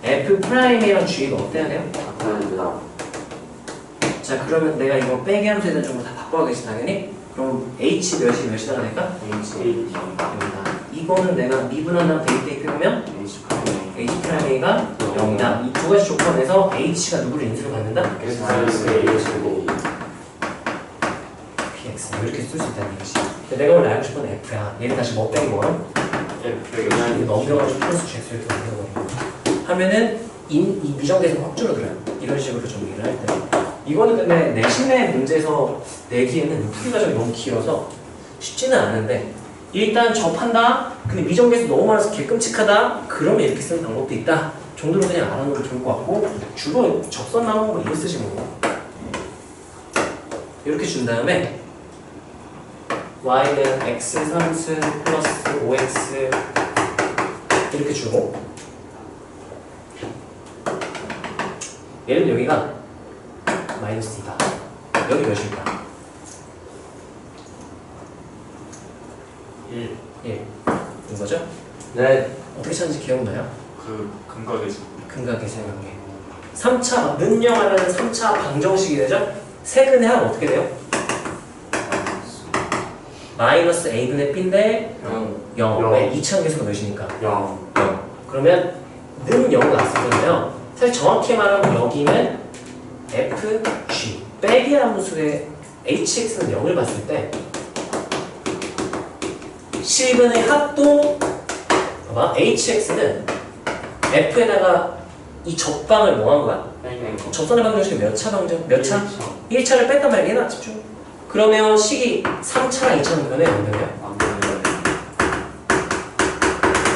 f'a랑 g가 어때야 돼요? 자, 그러면 내가 이거 빼기 함수에 대한 정보 다 바꿔야겠지 당연히. 그럼 h 몇이 몇이다가 될까? h 여기다. 이거는 내가 미분한 다음 대입해보면 h 프라임 a가 0이다. 이 두 가지 조건에서 h가 누구를 인수로 갖는다? x 마이너스 a 제곱 px 이렇게 쓸 수 있다는 얘기지. 근데 내가 원래 알고 싶은 건 f야. 얘는 다시 뭐 빼기 뭐야? f 넘겨가지고 플러스 gx 이렇게 넘겨버려. 하면은 이 미정계에서 확 줄어들어요. 이런 식으로 정리를 할 때. 이거는 근데 내신내 문제에서 내기에는 풀이 과정이 너무 길어서 쉽지는 않은데 일단 접한다. 근데 미정계에서 너무 많아서 개끔찍하다. 그러면 이렇게 쓰는 방법도 있다. 정도로 그냥 알아놓으면 좋을 것 같고 주로 접선 나오는 거 이거 쓰시는 거. 이렇게 준 다음에 y는 x 3승 플러스 5x 이렇게 주고 얘는 여기가 마이너스 2다. 여기 몇일까? 1 인 거죠? 네. 어떻게 찾는지 기억나요? 그 근각의 근각의 세명계 3차 는영하면 3차 방정식이 되죠? 세근의 합 어떻게 돼요? 마이너스 a분의 b인데 0. 왜? 2차 계수가 몇이니까? 0 0. 그러면 는 0을 놨었잖아요. 사실 정확히 말하면 여기는 fg 빼기 함수의 hx는 0을 봤을 때 실근의 합도 봐봐 hx는 f에다가 이 접방을 뭐 한 거야? 접선의 방정식이 몇 차 방정? 몇 차? 1차를 뺐단 말이야. 얘나 집중. 그러면 식이 3차랑 2차는 변해 안 변해요? 안 변해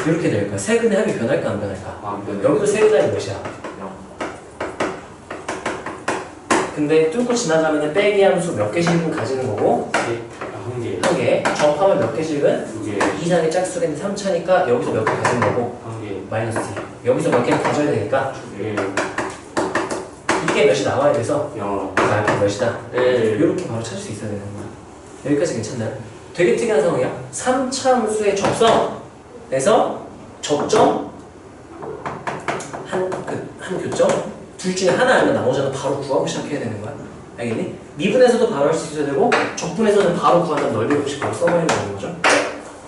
이렇게 될 거야. 세근의 합이 변할까 안 변할까? 안 변해 여기도 세근의 합이 몇이야? 0 근데 뚫고 지나가면 빼기 함수 몇 개씩은 가지는 거고 1개 한 개. 접하면 몇 개씩은 2개 2장의 짝수가 있는데 3차니까 여기서 몇 개 가지는 거고 1개 마이너스 2. 여기서 몇 개를 가져야 되니까 2개 이게 몇이 나와야 돼서 0 알파 몇이다. 네. 이렇게 바로 찾을 수 있어야 되는 거야. 여기까지 괜찮나요? 되게 특이한 상황이야. 3차 함수의 접선에서 접점 한 교점 둘 중에 하나 알면 나머지는 바로 구하고 시작해야 되는 거야. 알겠니? 미분에서도 바로 할 수 있어야 되고 적분에서는 바로 구한다는 넓이 없이 바로 써버리면 되는 거죠.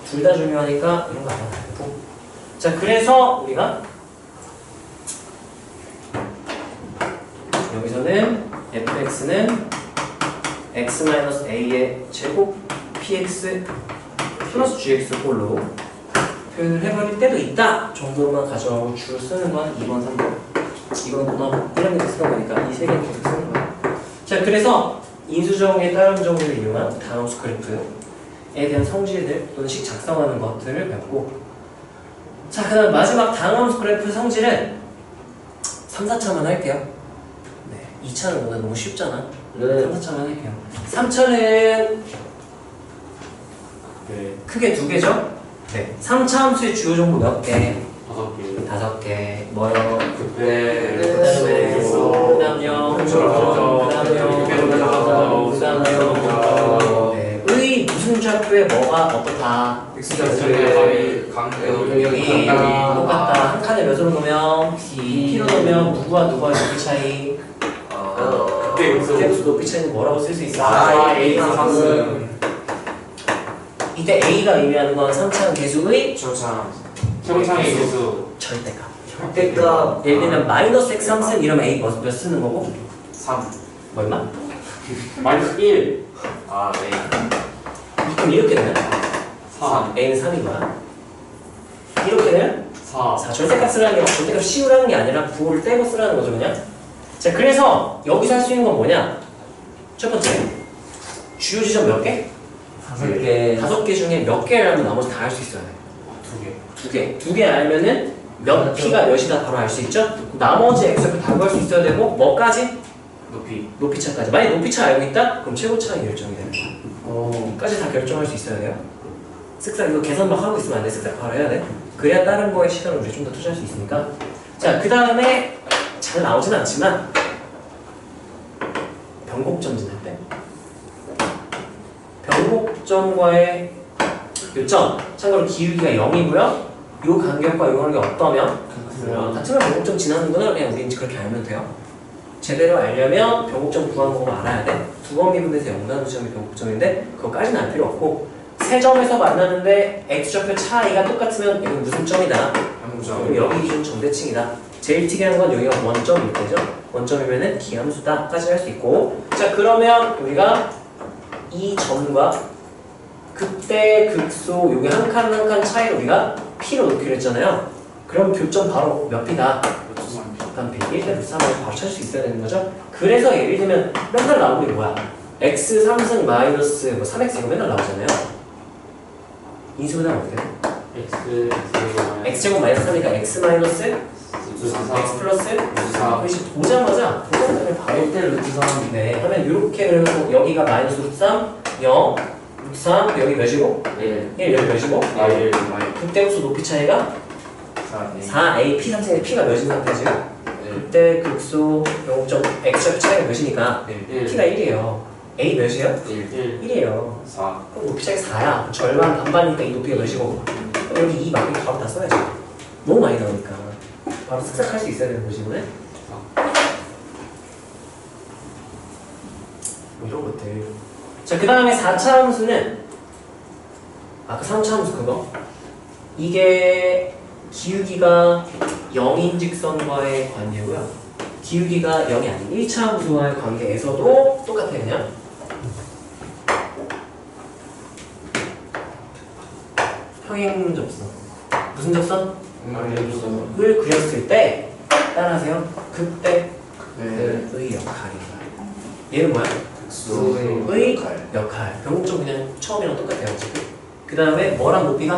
둘 다 중요하니까 이런 거 알아놔야 되고. 자, 그래서 우리가 여기서는 fx는 x-a의 제곱 px 플러스 gx 홀로 표현을 해버릴 때도 있다 정도로만 가져가고 주로 쓰는 건 2번, 3번. 이건 문화 1학년 때 쓰던 거니까 이 세 개는 계속 쓰는 거야. 자, 그래서 인수정의 따름 정리를 이용한 단어 스크립트에 대한 성질들 또는 식 작성하는 것들을 배우고, 자, 그 다음 마지막 단어 스크립트 성질은 3, 4차만 할게요. 네, 2차는 오늘 너무 쉽잖아. 네. 3, 4차만 할게요. 3차는 네 크게 두 개죠? 네. 3차 함수의 주요 정보 몇 개? 5개 5개. 뭐요? 그때 그 다음에요. 그 다음에요. 네. 의 무슨 좌표에 뭐가 어떻다? x좌표의 여기 똑같다. 한 칸에 몇으로 놓으면 P로 놓으면 누구와 누구의 높이 차이? 그때 그때 높이 차이는 뭐라고 쓸 수 있어? 4a 3승 이때 A가 의미하는 건 3차원 계수의 최고창의 개수 절대값. 그러니까 예를 들면 마이너스 x 3승 이러면 A 몇 쓰는 거고? 3 뭐 얼마? 마이너스 1 네 그럼 이렇게 되면 3 A는 3인 거야. 이렇게 되면 4 4. 절대값 쓰라는 게 절대값 씌우라는 게 아니라 부호를 떼고 쓰라는 거죠, 그냥. 자, 그래서 여기서 할 수 있는 건 뭐냐? 첫 번째, 주요 지점 몇 개? 5개. 5개 중에 몇 개를 알면 나머지 다 할 수 있어야 돼. 2개 2개. 2개 알면은 몇 P가 몇이다 바로 알 수 있죠? 나머지 X표 다 구할 수 있어야 되고, 뭐까지? 높이 높이차까지. 만약 높이차 알고 있다? 그럼 최고차가 결정이 되는 거야. 까지 다 결정할 수 있어야 돼요. 쓱싹 이거 계산 막 하고 있으면 안 돼. 쓱싹 바로 해야 돼. 그래야 다른 거에 시간을 우리 좀 더 투자할 수 있으니까. 자, 그 다음에 잘 나오진 않지만 변곡점 지날 때 변곡점과의 요점, 참고로 기울기가 0이고요. 요 간격과 요 간격이 어떠면 같으면 변곡점 지나는 거는 그냥 우리 그렇게 알면 돼요. 제대로 알려면 변곡점 구하는 거 알아야 돼. 두 번 미분돼서 0 나누는 점이 변곡점인데 그거까지는 알 필요 없고, 세 점에서 만나는데 x좌표 차이가 똑같으면 이건 무슨 점이다? 그럼 여기 기준 정대칭이다. 제일 특이한 건 여기가 원점일 때죠. 원점이면은 기함수다까지 할 수 있고. 자 그러면 우리가 이 점과 극대 극소 여기 한 칸 한 칸 차이를 우리가 P로 놓기로 했잖아요. 그럼 교점 바로 몇 P다? 일단 101대 3을 바로 찾을 수 있어야 되는 거죠. 그래서 예를 들면 맨날 나오는 게 뭐야? x 3승 마이너스 뭐 3x 이거 맨날 나오잖아요. 인수분해하면 어떻게 돼? x제곱 마이너스 3이니까 x 마이너스 x 플러스 4. 보자마자 보자마자 바로 1대 루트 3. 네 하면 이렇게 그래서 여기가 마이너스 루트 3 0 루트 3 여기 몇이고? 1. 1 여기 몇이고? 1. 극대극소 높이 차이가 4a p 3승의 p가 몇인 상태지? 극대 극소 0.x 차이가 몇이니까 p가 1이에요. a 몇이에요? 1. 1이에요. 4. 그럼 높이 차이가 4야. 절반 반반이니까 이 높이가 몇이고? 그럼 여기 이 마음이 바로 다 써야죠. 너무 많이 나오니까 바로 쓱싹 할 수 있어야 되는 거지 이번에. 뭐 이런 것들. 자, 그 다음에 4차 함수는 아까 3차 함수 그거 이게 기울기가 0인 직선과의 관계고요. 기울기가 0이 아닌 1차 함수와의 관계에서도 똑같아요. 그냥 평행 접선. 무슨 접선? 을 그렸을 때 따라하세요. 극대의 역할인가. 얘는 뭐야? 의 역할. 변곡점 그냥 처음이랑 똑같아요. 지금. 그 다음에 뭐랑 높이가?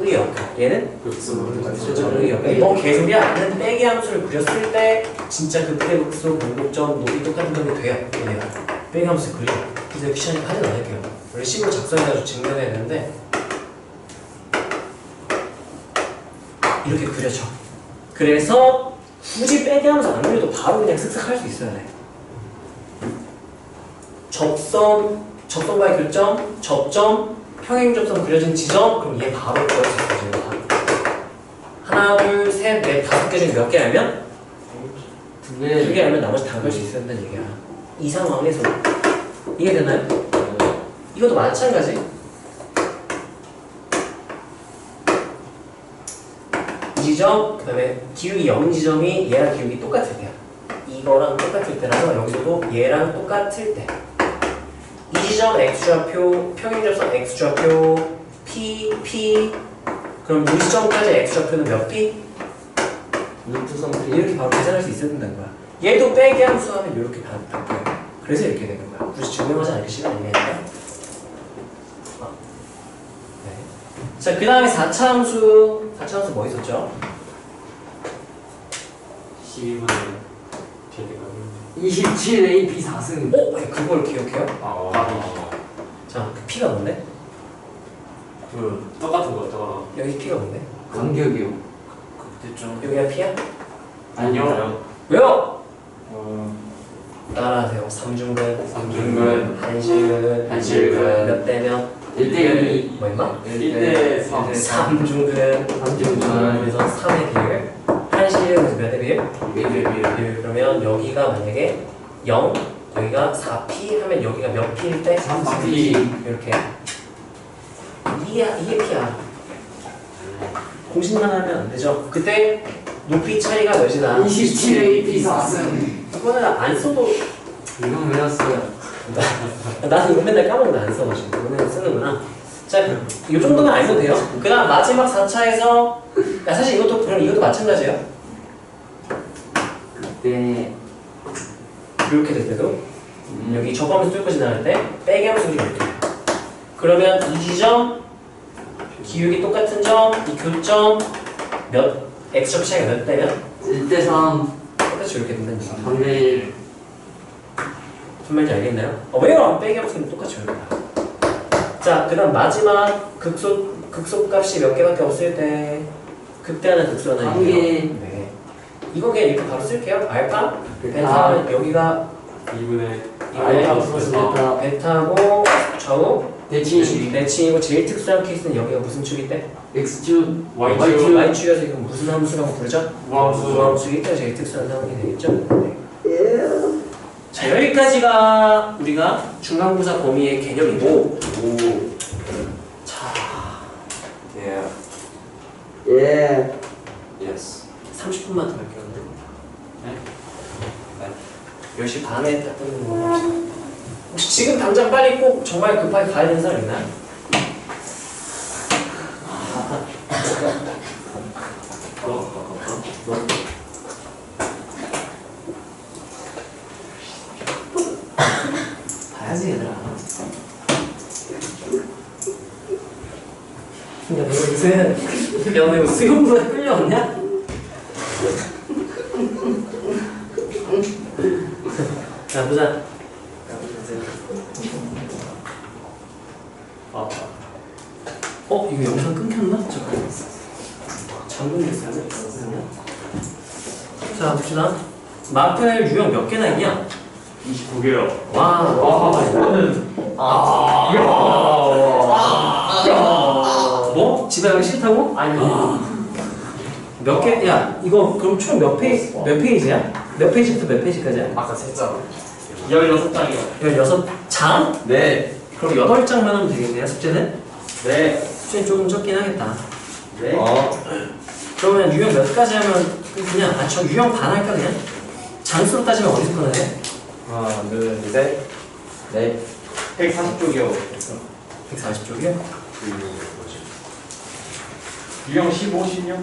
의 역할. 얘는? 의 역할. 뭐 개소리야? 얘는 빼기 함수를 그렸을 때 진짜 극대 극소 변곡점 높이 똑같은 점이 돼요. 얘네가. 빼기 함수 그려. 그래서 귀찮으니까 하진 않을게요. 원래 식으로 작성해가지고 증명해야 되는데 이렇게 그려져. 그래서 굳이 빼기 하면서 안 그려도 바로 그냥 쓱쓱 할 수 있어야 돼. 접선과의 교점, 접점, 평행접선 그려진 지점, 그럼 얘 바로 그릴 수 있어. 하나, 둘, 셋, 넷, 5개 중에 몇 개 알면? 2개 알면 나머지 다 그릴 수 있어야 된다는 얘기야. 이 상황에서 이해되나요? 이것도 마찬가지. 이 지점, 그 다음에 기울기 0 지점이 얘랑 기울기 똑같을 때야. 이거랑 똑같을 때라서 여기서도 얘랑 똑같을 때. 이 지점 x좌표, 평행접선 x좌표, p. 그럼 이 지점까지 x좌표는 몇 p? 루트 3. 이렇게 바로 계산할 수 있어야 된다는 거야. 얘도 빼기 함수하면 이렇게 바뀌어요. 그래서 이렇게 되는 거야. 굳이 증명하지 않을 시간이 있네요. 자, 그 다음에 4차 함수. 4차 함수 뭐 있었죠? 12분의 27AP 4승. 오! 왜 그걸 기억해요? 자, 그 P가 뭔데? 그 똑같은 거 같다가 여기 P가 뭔데? 간격이요. 여기가 P야? 아니요. 왜요? 따라하세요. 삼중근, 삼중근, 한실근, 한실근. 몇 대면? 1대2. 뭐 임마? 1대 3. 삼중근, 그래서 3의 비율. 한실근에서 몇의 비율? 1대 1. 그러면 여기가 만약에 0, 여기가 4P 하면 여기가 몇 P일 때? 3P. 이렇게. 이게 P야. 공식만 하면 안 되죠. 그때 높이 차이가 몇이다? 27AP 4승. 이거는 안 써도 이건 외웠어요. 나는 이거 맨날 까먹는데 안 써가지고 이거는 쓰는구나. 자, 이 정도면 알면 돼요. 그 다음 마지막 4차에서 사실 이것도 마찬가지예요. 네. 이렇게 될 때도 여기 접하면서 뚫고 지나갈 때 빼기 하면서 이렇게 돼요. 그러면 이 지점 기울기 똑같은 점, 이 교점 x좌표 차이가 몇 대면? 1대 3. 똑같이 이렇게 된다는 얘기. 3대 1. 무슨 말인지 알겠나요? 왜요? 빼기 하면서 똑같이 이렇게 다. 자, 그 다음 마지막 극소 값이 몇 개밖에 없을 때 극대 하나 극소 하나 한 개. 네. 이거 그냥 이렇게 바로 쓸게요. 알파, 베타. 베타는 여기가 2분의 알파 플러스 베타. 베타고 좌우 대칭. 대칭이고 제일 특수한 케이스는 여기가 무슨 축이 때? X축. Y축. Y축이어서 이거 무슨 함수라고 부르죠? 우함수. 우함수기 때문에 제일 특수한 상황이 되겠죠? 네. 자, 여기까지가 우리가 중간고사 범위의 개념이고 자, 정말 급하게 가야 되는 사람 있나요? 봐야지 얘들아. 야, 너 요새 야, 너 이거 수영부에 끌려왔냐? 자, 보자. 이거 영상 끊겼나? 잠깐. 잠금됐어요? 자, 봅시다. 마플 유형 몇 개나 있냐? 29개요. 와, 이거는 뭐? 집에 가기 싫다고? 아니. 몇 개? 야, 이거 그럼 총 몇 페이지야? 몇 페이지부터 몇 페이지까지야? 아까 셌잖아. 16장이요. 16장? 네. 그럼 8장만 하면 되겠네요, 숙제는? 네. 숙제는 조금 적긴 하겠다. 네. 그러면 유형 몇 가지 하면 그냥, 저 유형 반 할까, 그냥? 장수로 따지면 어디서 끊어야 하나, 둘, 셋, 넷. 140쪽이요. 140쪽이요? 유형 15, 16, 27.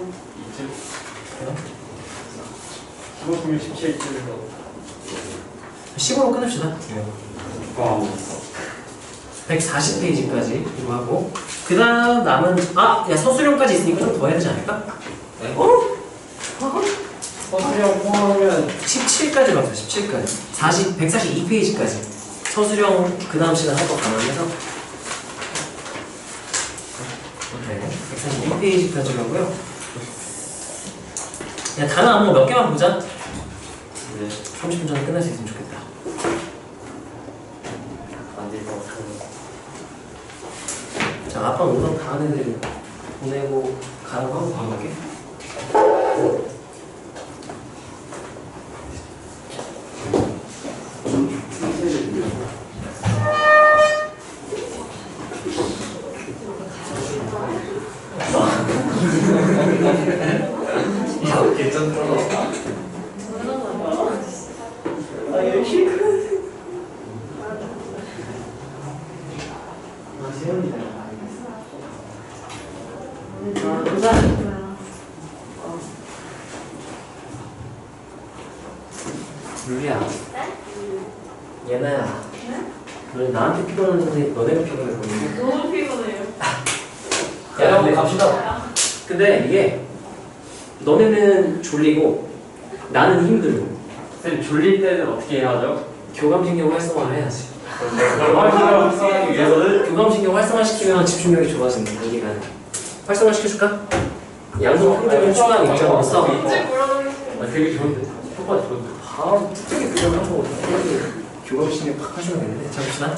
15, 16, 17, 17에서. 15로 끊읍시다. 140페이지까지 이거 하고 그 다음 남은 야 서술형까지 있으니까 좀 더 해야 되지 않을까? 네? 서술형 포함하면 17까지 봤어. 17까지 142페이지까지 서술형 그 다음 시간 할 거 감안해서 오케이 142페이지까지 하고요. 야 단어 안무 몇 개만 보자. 네. 30분 전에 끝날 수 있으면 좋겠다. 자, 아빠 오늘 다른 애들 보내고 가라고 하고 바로 갈게. 야, 괜찮다. 루리야. 얘나야. 너 나한테 피곤한데 너네가 피곤해 보이는데? 너무 피곤해요. 야, 근데 갑시다. 근데 이게 너네는 졸리고 나는 힘들고 쌤, 졸릴 때는 어떻게 해야 하죠? 교감신경 활성화를 해야지. 활성화하기 위해서는 교감신경 활성화시키면 집중력이 좋아진다. 단기간. 활성화시켜줄까? 양손 흔들면 추가한 입장으로서 언제 물어보겠어요? 되게 좋은데. 효과 좋은데. 바로 특히 그걸 하고 교감신경 팍 하시면 되는데. 자 봅시다.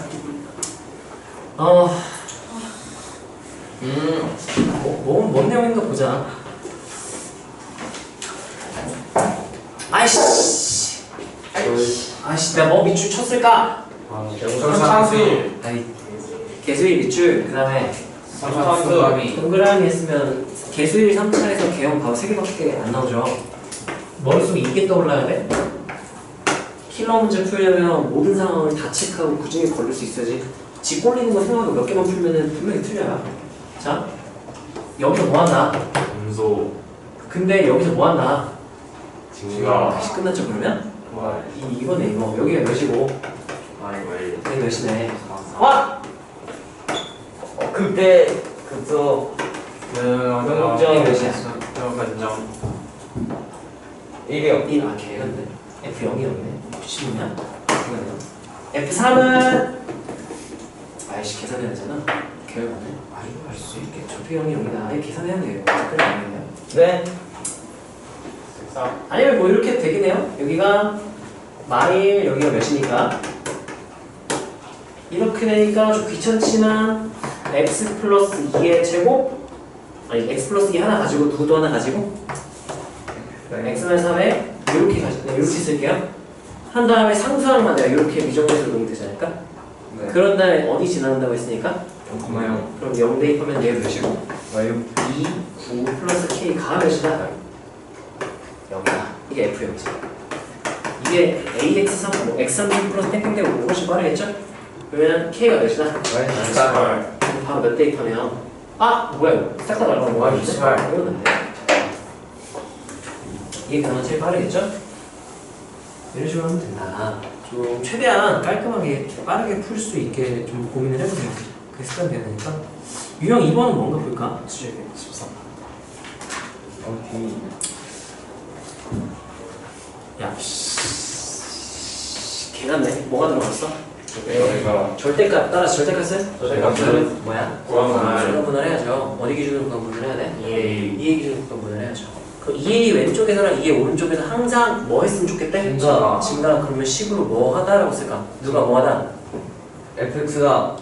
뭔 내용인가 보자. 아이씨 내가 뭐 밑줄 쳤을까? 정상수일. 아이 개수일 밑줄 그 다음에 정상수감이. 동그라미 했으면 개수일 3차에서 개형 바로 3개밖에 안 나오죠. 머릿속에 이게 떠올라야 돼? 킬러 문제 풀려면 모든 상황을 다 체크하고 그 중에 걸릴 수 있어야지. 지 꼴리는 거 생각하고 몇 개만 풀면은 분명히 틀려요. 자 여기서 뭐 한다? 음소. 근데 여기서 뭐 한다? 증가. 다시 끝났죠 그러면? 이거네 이거. 여기가 몇이고 여기 몇이네. 와! 그때 그저 여기 몇이야? 반점. 1이요. 1. 아 개간데 F0이었네. F이냐? F3은 아이씨 계산해야 되잖아. 개열받네. 이거 할 수 있겠죠. F0이 여기다. 아예 계산해야 돼요. 그래 아니겠네요. 네. 아니면 뭐 이렇게 되긴 해요. 여기가 마일 여기가 몇이니까 이렇게 되니까 좀 귀찮지만 x 플러스 2의 제곱 아니 x 플러스 2 하나 가지고 누구도 하나 가지고 x는 3에 이렇게 이렇게 쓸게요. 한 다음에 상수항만 내가 이렇게 미정해서 놓으면 되지 않을까? 네. 그런 다음에 어디 지나간다고 했으니까 0,0. 그럼 0 대입하면 얘 몇이고? 와요. 2, 9 플러스 k가 몇이다? 0이다. 이게 F0이지. 이게 AX3, 뭐 X3 플러스 땡땡대고 훨씬 빠르겠죠? 그러면 K가 몇이다? 씨발. 바로 몇 데이터면 뭐야 이거 싹 다 날라간 거 같은데? 씨발. 이건 안 돼. 이게 그나마 제일 빠르겠죠? 이런 식으로 하면 된다. 좀 최대한 깔끔하게 빠르게 풀 수 있게 좀 고민을 해보세요. 그게 습관이 되니까. 유형 2번은 뭔가 볼까? 수제 13. 오케이. 야, 개같네. 뭐가 들어갔어? 저희가 절대값 따라서 절대값은? 절대값은 뭐야? 구간분할 구간분할 해야죠. 어디 기준으로 구간분할 해야 돼? 2A 2A 기준으로 구간분할 해야죠. 그럼 2A 왼쪽에서랑 2A 오른쪽에서 항상 뭐 했으면 좋겠대? 증가. 증가. 그러면 식으로 뭐 하다라고 쓸까? 누가 뭐 하다? fx가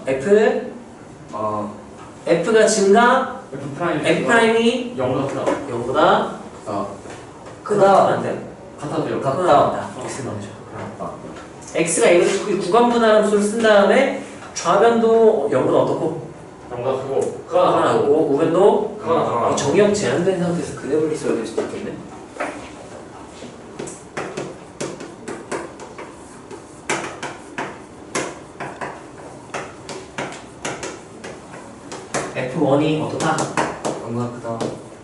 F가 증가, F 프라임 F 프라임이 0보다 0보다 크다. 안 돼? 같아져요. 같다. X 넣으죠. X가 A로 구간분할 함수를 쓴 다음에 좌변도 0보다 어떻고? 0보다 크고 그거나 하고 우변도 그거나 정역 제한된 상태에서 그대분리 써야 될 수도 있겠네. F1이 어떻다? 뭔가 크다.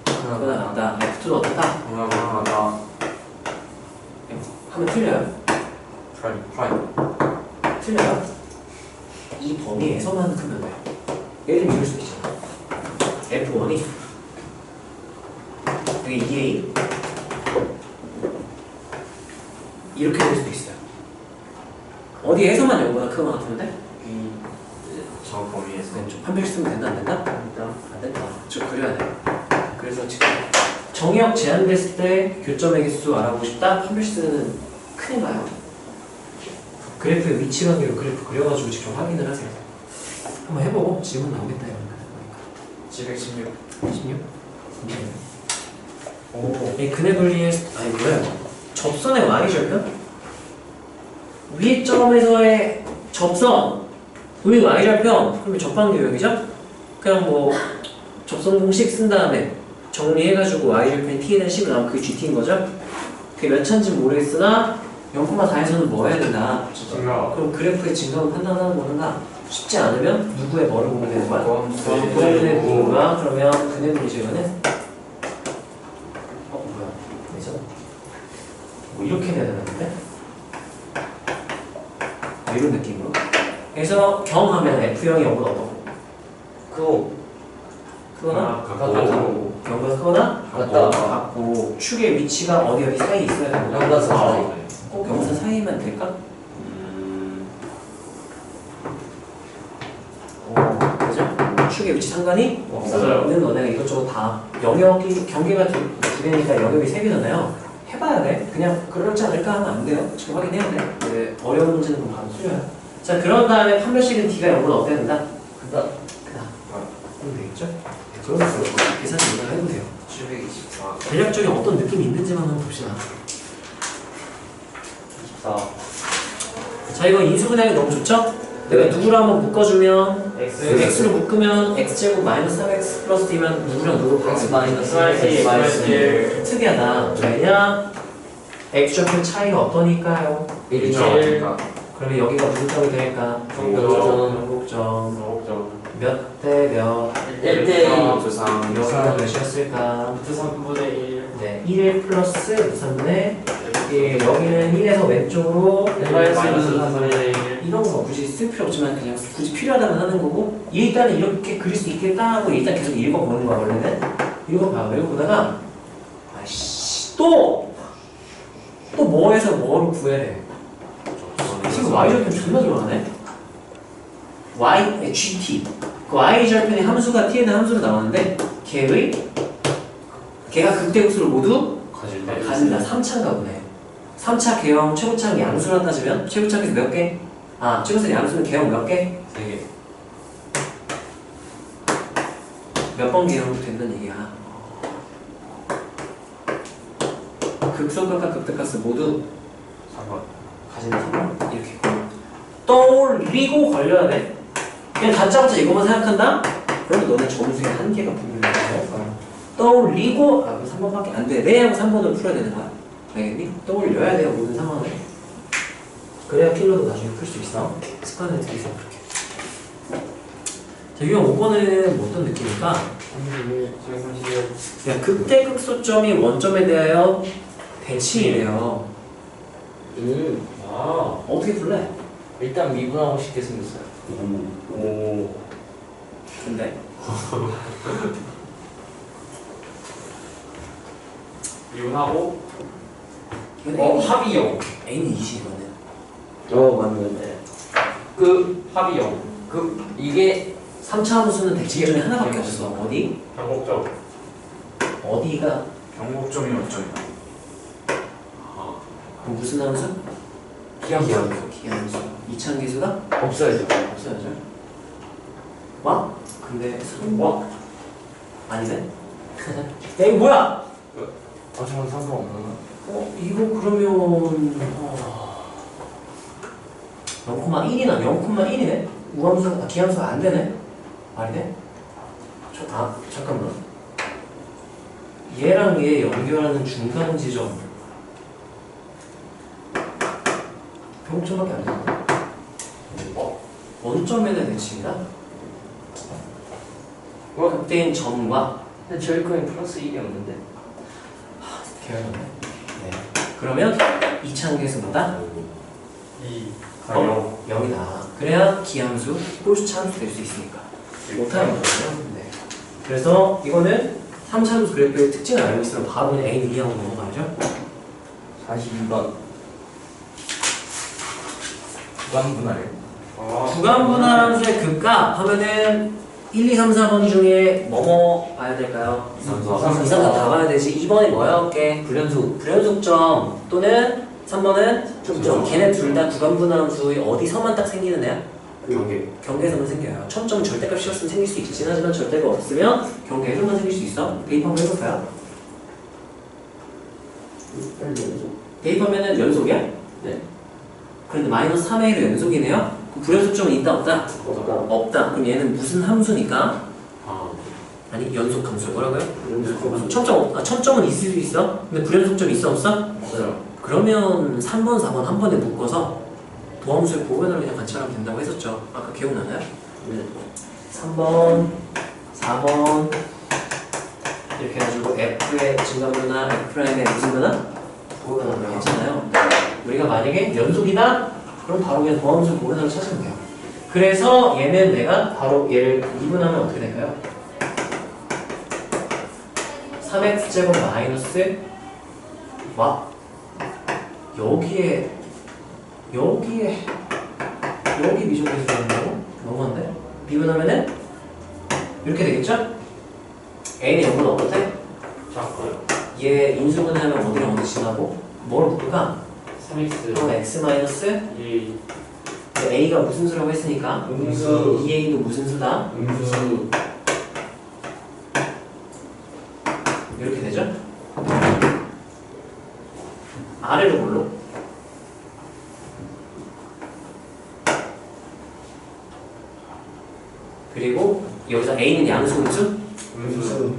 그거나 같다. F2도 어떻다? 뭔가 나. 하면 틀려요. 프라임 틀려요. 이 범위에서만 크면 돼요. 예를 들면 이럴 수도 있잖아. F1이 여기 2A 이렇게 될 수도 있어요. 어디에서만 0보다 크거나 같으면 돼? 저 범위에서 좀 판별 쓰면 된다 안 된다? 안 된다. 좀 그려야 돼. 그래서 지금 정의역 제한됐을 때 교점의 개수 알아보고 싶다? 판별 쓰는 큰일 나요. 그래프의 위치 관계로 그래프 그려가지고 직접 확인을 하세요. 한번 해보고 질문 나오겠다 이러면 716. 16? 이 근의 분리의 뭐야? 접선의 y절편? 위의 점에서의 접선 우리 y절편 그러면 접방교역이죠? 그냥 뭐 접선 공식 쓴 다음에 정리해가지고 y절편이 t에 대한 식으로 나오면 그게 gt인 거죠? 그게 몇 차인지 모르겠으나 0,4에서는 뭐 해야 된다? 증가 그럼 그래프의 증가를 판단하는 거는가? 쉽지 않으면 누구의 뭐를 보면 되는 거야? 구간분할. 구간분의 부호가 그러면 근의 분리제거는 뭐야? 그래서 뭐 이렇게 돼야 되는데? 이런 느낌으로. 그래서 경하면 F형이 0보다 어떻고? 크거나 같고 0보다 크거나 같다. 같고 축의 위치가 어디 사이에 있어야 되는 거야? 0과 4 사이. 꼭 0과 사이면 될까? 그죠? 축의 위치 상관이 없어요. 없는 너네가 이것저것 다 영역이 경계가 두 개니까 영역이 세 개잖아요. 해봐야 돼. 그냥 그렇지 않을까 하면 안 돼요. 지금 확인해야 돼. 네, 어려운 문제는 그럼 바로 풀려요. 자, 그런 다음에 판별식은 D가 0보다 어때야 된다? 크다. 크다. 그럼 되겠죠? 네, 그러면서 계산 정리를 해보세요. 724. 대략적인 어떤 느낌이 있는지만 한번 봅시다. 24. 자, 이거 인수분해하기 너무 좋죠? 내가 누구를 한번 묶어주면 x로 묶으면 x제곱 마이너스 3x 플러스 d면 누구랑 누구 x 마이너스 x 마이너스 특이하다. 왜냐? x좌표 차이가 어떠니까요? 1. 그러면 여기가 무슨 점이 되니까? 평곡점 몇 대 몇? 1대1. 조상. 여기가 몇이었을까? 3분의 1 네, 1 플러스 3분의 예, 여기는 1에서 왼쪽으로 마이너스 3분의 1 이런 거 굳이 쓸 필요 없지만 그냥 굳이 필요하다면 하는 거고 일단은 이렇게 그릴 수 있겠다 하고 일단 계속 읽어보는 거야 원래는. 읽어봐. 읽어보다가 아이씨 또 뭐에서 뭐를 구해래. 지금 y절편 존나 좋아하네. gt 그 y절편의 함수가 t에 대한 함수로 나오는데 걔가 극대극수를 모두 가질 때 가진다. 3차인가 보네. 3차 계형 최고차는 양수라 따지면 최고차에서 몇 개? 최고차 양수는 계형 몇 개? 3개. 몇 번 계형도 된다는 얘기야. 극소값과 극대값을 모두 3번 가진다. 3번 이렇게 떠올리고 걸려야 돼. 그냥 다짜고짜 이것만 생각한다? 그러면 너네 점수에 한계가 분명히 나와요. 떠올리고 3번밖에 안 돼. 네 하고 3번을 풀어야 되는 거야. 알겠니? 떠올려야 돼요 모든 상황을. 그래야 필러도 나중에 풀 수 있어. 습관을 들이세요 그렇게. 자, 유형 5번은 뭐 어떤 느낌일까? 31, 31. 그냥 극대 극소점이 원점에 대하여 대칭이래요. 어떻게 풀래? 일단 미분하고 싶게 생겼어요. 오. 근데 미분하고 이건 합이형. A는 20이거든. 맞네. 합이형. 이게 3차 함수는 대칭 중에 하나밖에 없어. 어디? 변곡점. 어디가 경곡점이 원점이다. 그 무슨 함수? 기함수. 기함수. 이차함수가 없어야죠. 없어야죠. 와? 근데 3와? 아니네? 야 이거 뭐야? 정말 상관없나? 이거 그러면 0,1이나 0,1이네? 우함수가 기함수가 안 되네? 말이 돼? 잠깐만. 얘랑 얘 연결하는 중간 지점 평점밖에 안 된다. 원점에 대한 대칭이다? 그때인 점과 근데 저희 거엔 플러스 1이 없는데. 계열이네. 네. 그러면 이차함수보다 2. 0이다. 그래야 기함수, 홀수차 함수 될 수 있으니까. 못하는 거거든요. 네. 그래서 이거는 3차함수 그래프의 특징을 알고 있으면 바로 그냥 A는 이하고 넘어가죠. 42번. 구간 분할. 구간 분할 함수의 극값 하면은 1, 2, 3, 4번 중에 뭐뭐 봐야 될까요? 2, 3, 4 다 봐야 되지. 2번이 뭐였게? 불연속점 또는 3번은 점점. 걔네 둘 다 구간 분할 함수의 어디서만 딱 생기는 애야? 경계에서만 생겨요. 첨점 절대값 씌웠으면 생길 수 있긴 하지만 절대가 없으면 경계에서만 생길 수 있어. 대입 한번 해볼까요? 대입하면은 연속이야? 네. 그런데 마이너스 3A로 연속이네요? 그럼 불연속점은 있다 없다? 없다. 그럼 얘는 무슨 함수니까? 아니 연속 함수 뭐라고요? 첨점은 있을 수 있어? 근데 불연속점 있어 없어? 없어요. 그러면 3번, 4번 한 번에 묶어서 도함수의 보변으로 그냥 같이 하면 된다고 했었죠. 아까 기억나나요? 네. 3번, 4번 이렇게 해가지고 F의 증가분나 F'의 무슨 분나? 보변으로 했잖아요. 우리가 만약에 연속이다? 그럼 바로 그냥 도함수 보변으로 찾으면 돼요. 그래서 얘는 내가 바로 얘를 미분하면 어떻게 될까요? 3x제곱 마이너스 와 여기 미적에서 되는다고? 너무한데? 미분하면은 이렇게 되겠죠? a는 0보다 어때? 작고요. 얘 인수분해하면 어디랑 어디 지나고 뭐를 묶을까? 3x. 그럼 x 마이너스 2. a가 무슨 수라고 했으니까 음수. 2a도 무슨 수다? 음수. 이렇게 되죠? 아래로 뭘로? 그리고 여기서 a는 양수 음수? 음수.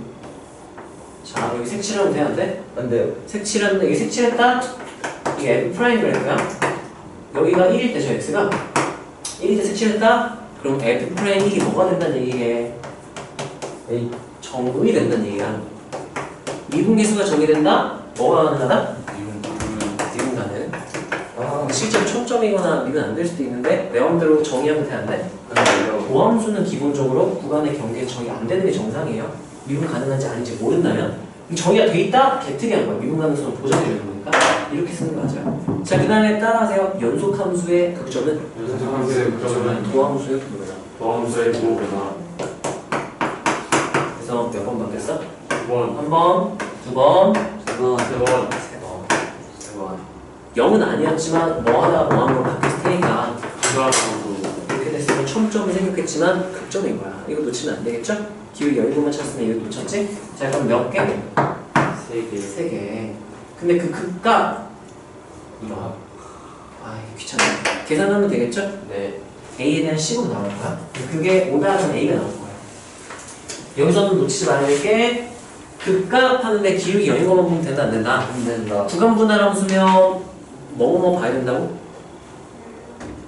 자 여기 색칠하면 돼 안 돼? 안 돼요. 색칠하는데 이게 색칠했다? 이게 F 프라임이랄 거야. 여기가 1일 때 저 x가 1일 때 색칠했다? 그럼 F 프라임 이게 뭐가 된다는 얘기게? A. 정의이 된다는 얘기야. 미분계수가 정의된다? 뭐가 가능하다? 미분가는. 실제로 첨점이거나 미분 안 될 수도 있는데 내 마음대로 정의하면 돼 안 돼? 안 돼요. 도함수는 기본적으로 구간의 경계에 정의 안 되는 게 정상이에요. 미분 가능한지 아닌지 모른다면 정의가 돼 있다? 개특이한 거야. 미분 가능성을 보장해주는 거니까 이렇게 쓰는 거 맞아요. 자, 그 다음에 따라하세요. 연속함수의 극점은 연속함수의 극점은 도함수의 부분이다. 도함수의 부호구나. 그래서 몇 번 바뀌었어? 2번. 한 번, 두 번, 4번. 3번. 세 번. 0은 아니었지만 뭐 하다가 뭐 하는 걸 바뀌었을 테니까 부가함수. 이렇게 됐으면 첨점이 생겼겠지만 극점인 거야. 이거 놓치면 안 되겠죠? 기울기 여유분만 찾았으면 이거 놓쳤지? 자, 그럼 몇 개? 3개. 세 개. 근데 그 극값 이거 이거 귀찮아. 계산하면 되겠죠? 네. A에 대한 식으로 나올 거야. 그게 5는 A가 나올 거야. 여기서는 놓치지 말아야 될 게 극값 하는데 기울기 여는 것만 보면 된다 안 된다? 안 된다. 구간 분할 함수면 뭐뭐 봐야 된다고?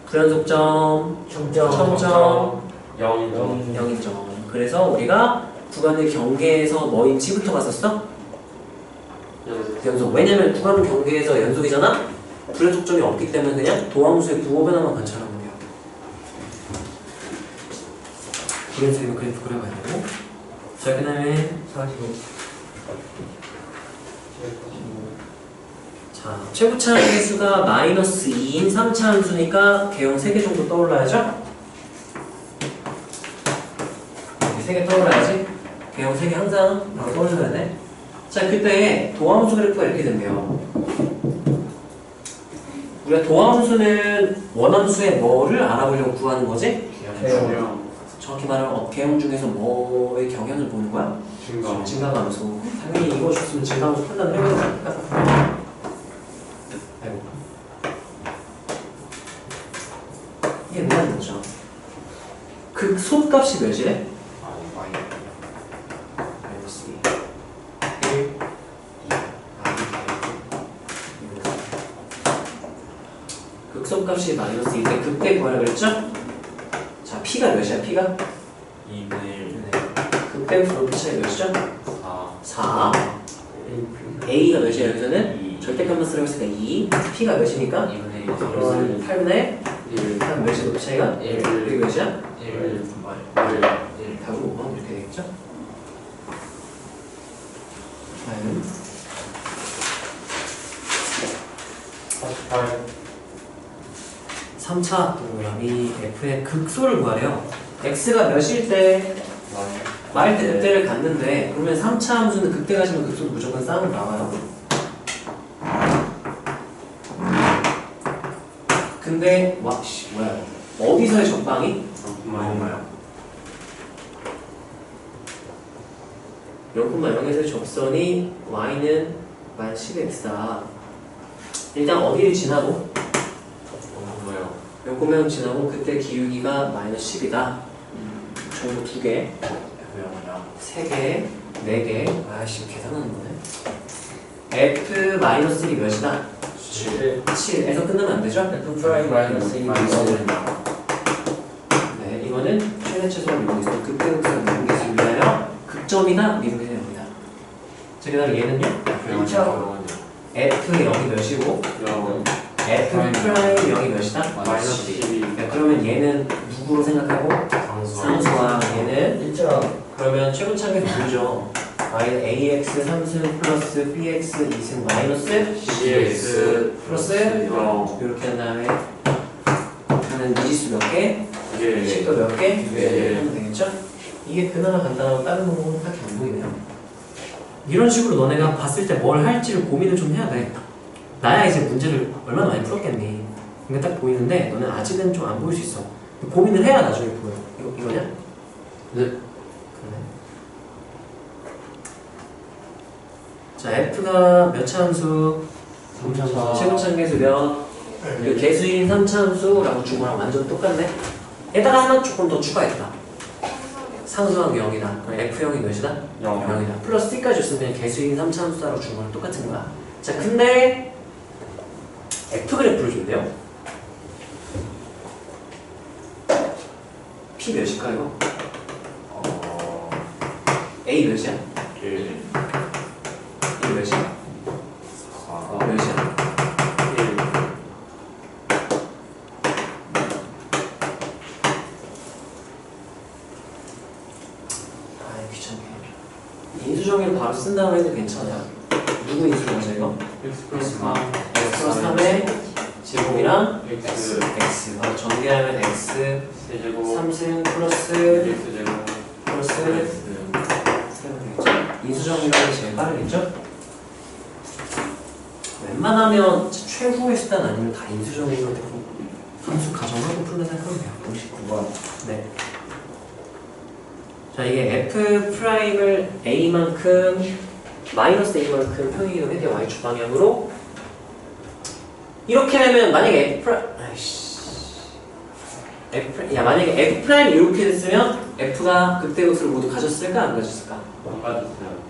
불연속점, 첨점. 첨점, 0이죠. 0인정. 그래서 우리가 구간의 경계에서 뭐인지부터 봤었어? 연속. 왜냐면 구간 경계에서 연속이잖아? 불연속점이 없기 때문에 그냥 도함수의 부호 변화만 관찰하면 돼요. 불연속이면 그래프 그려봐야 되고. 자, 그 다음에 45. 자, 최고차 함수가 마이너스 2인 3차 함수니까 개형 3개 정도 떠올라야죠? 3개 떠올라야지? 개형 3개 항상 떠올려야 돼. 자, 그때 도함수 그래프가 이렇게 된대요. 우리가 도함수는 원함수의 뭐를 알아보려고 구하는 거지? 개형. 정확히 말하면 개형 중에서 뭐의 경향을 보는 거야? 증가. 증가함수. 당연히 이거 줬으면 증가함수 판단을 해야 되니까. 아이고. 이게 뭐라는 거죠? 극소값이 몇이래? 마이너스 2. 1. 2. 극소값이 마이너스 2때 극대 구하라 그랬죠? 자, P가 몇이야? P가? 2분의 1. 극대부터 높이 차이 몇이죠? 4. 4. A가 몇이야 여기서는? 2. 절대값만 쓰라고 했으니까 2. P가 몇이니까? 2분의 1. 그럼 8분의 1. 한 몇이 높이 차이가? 1. 여기 몇이야? 1. 답은 5번 이렇게 되겠죠? 다음 48. 3차 동그라미 F의 극소를 구하래요. X가 몇일 때 마일 때 극대를 갔는데 그러면 3차 함수는 극대 가시면 극소도 무조건 쌍으로 나와요. 근데 와 씨 뭐야 어디서의 적방이? 얼마요? 0,0에서의 접선이 y는 만 10x다. 일단 어디를 지나고? 뭐요? 0,0 지나고 그때 기울기가 마이너스 10이다. 정보 2개, 3개, 4개. 아씨 계산하는 거네. f 마이너스 1이 몇이다? 7. 7에서 끝나면 안 되죠? F 프라임 마이너스 1. 네, 이거는 최대 최소한 미분계수 극대극선 미분계수를 위하여 극점이나 미분계수입니다. 자, 그다음 얘는요? f 0이 몇이고 f 프라임 0이 몇이다? 마이너스 12. 네, 그러면 얘는 누구로 생각하고? 상수와 얘는 1점. 그러면 최고차계에서 누구죠? y는 ax 3승 플러스 bx 2승 마이너스 CX 플러스 0. 이렇게 한 다음에 하는 미지수 몇 개? 예. 식도 몇 개? 예. 하면 되겠죠? 이게 그나마 간단하고 다른 방법은 딱히 안 보이네요. 이런 식으로 너네가 봤을 때 뭘 할지를 고민을 좀 해야 돼. 나야 이제 문제를 얼마나 많이 풀었겠니? 근데 딱 보이는데 너는 아직은 좀 안 보일 수 있어. 고민을 해야 나중에 보여. 이거냐? 네. 그러네. 자, F가 몇 차 함수? 3차. 최고차계수 몇? 그 개수인 3차 함수라고 준 거랑 완전 똑같네. 에다가 하나 조금 더 추가했다. 상수항 0이다. 그럼 F0이 몇이다? 0이다. 플러스 T까지 줬으면 그냥 개수인 3차 함수라고 준 거랑 똑같은 거야. 자, 근데 F 그래프를 준대요. P 몇일까 이거? A 몇이야? 1. A 몇이야? 4. 몇이야? 1. 아이 귀찮게. 인수정의를 바로 쓴 다음에 해도 괜찮아. 누구 인수정의죠 이거? X 플러스 3. X 플러스 3의 제곱이랑 X. X 바로 전개하면 X 세제곱. 3승 플러스 X 제곱. 플러스 X. 인수정의라는 게 제일 빠르겠죠? 웬만하면 최후의 수단 아니면 다 인수정의로 함수 가정하고 풀는 생각하면 돼요. 59번. 네. 자, 이게 F 프라임을 A만큼 마이너스 A만큼 평행이동해 돼요. Y축 방향으로. 이렇게 되면 만약에 F 프라임 만약에 F 프라임 이렇게 됐으면 F가 극대극수를 모두 가졌을까 안 가졌을까? 안 빠졌어요.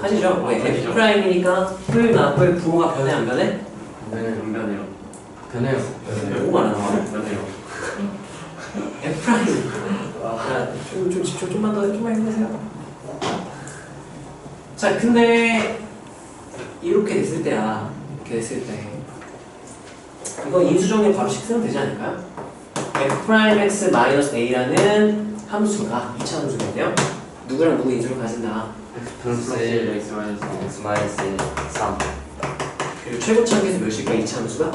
가지죠. 왜? F 가지죠. 프라임이니까 풀 부호가 변해 안 변해? 안 변해요. 변해요. 너무 많아 나와. 변해요. F 프라임. 좀 집중 좀만 해보세요. 자, 근데 이렇게 됐을 때야. 이렇게 됐을 때 이거 인수정리 바로 식으면 되지 않을까요? F 프라임 X 마이너스 A라는 함수가 2차 함수인데요. 누구랑 누구 인수를 가진다. 플러스 X 마이너스 X 마이너스 3. 그리고 최고차항에서 몇일까 2차 함수가?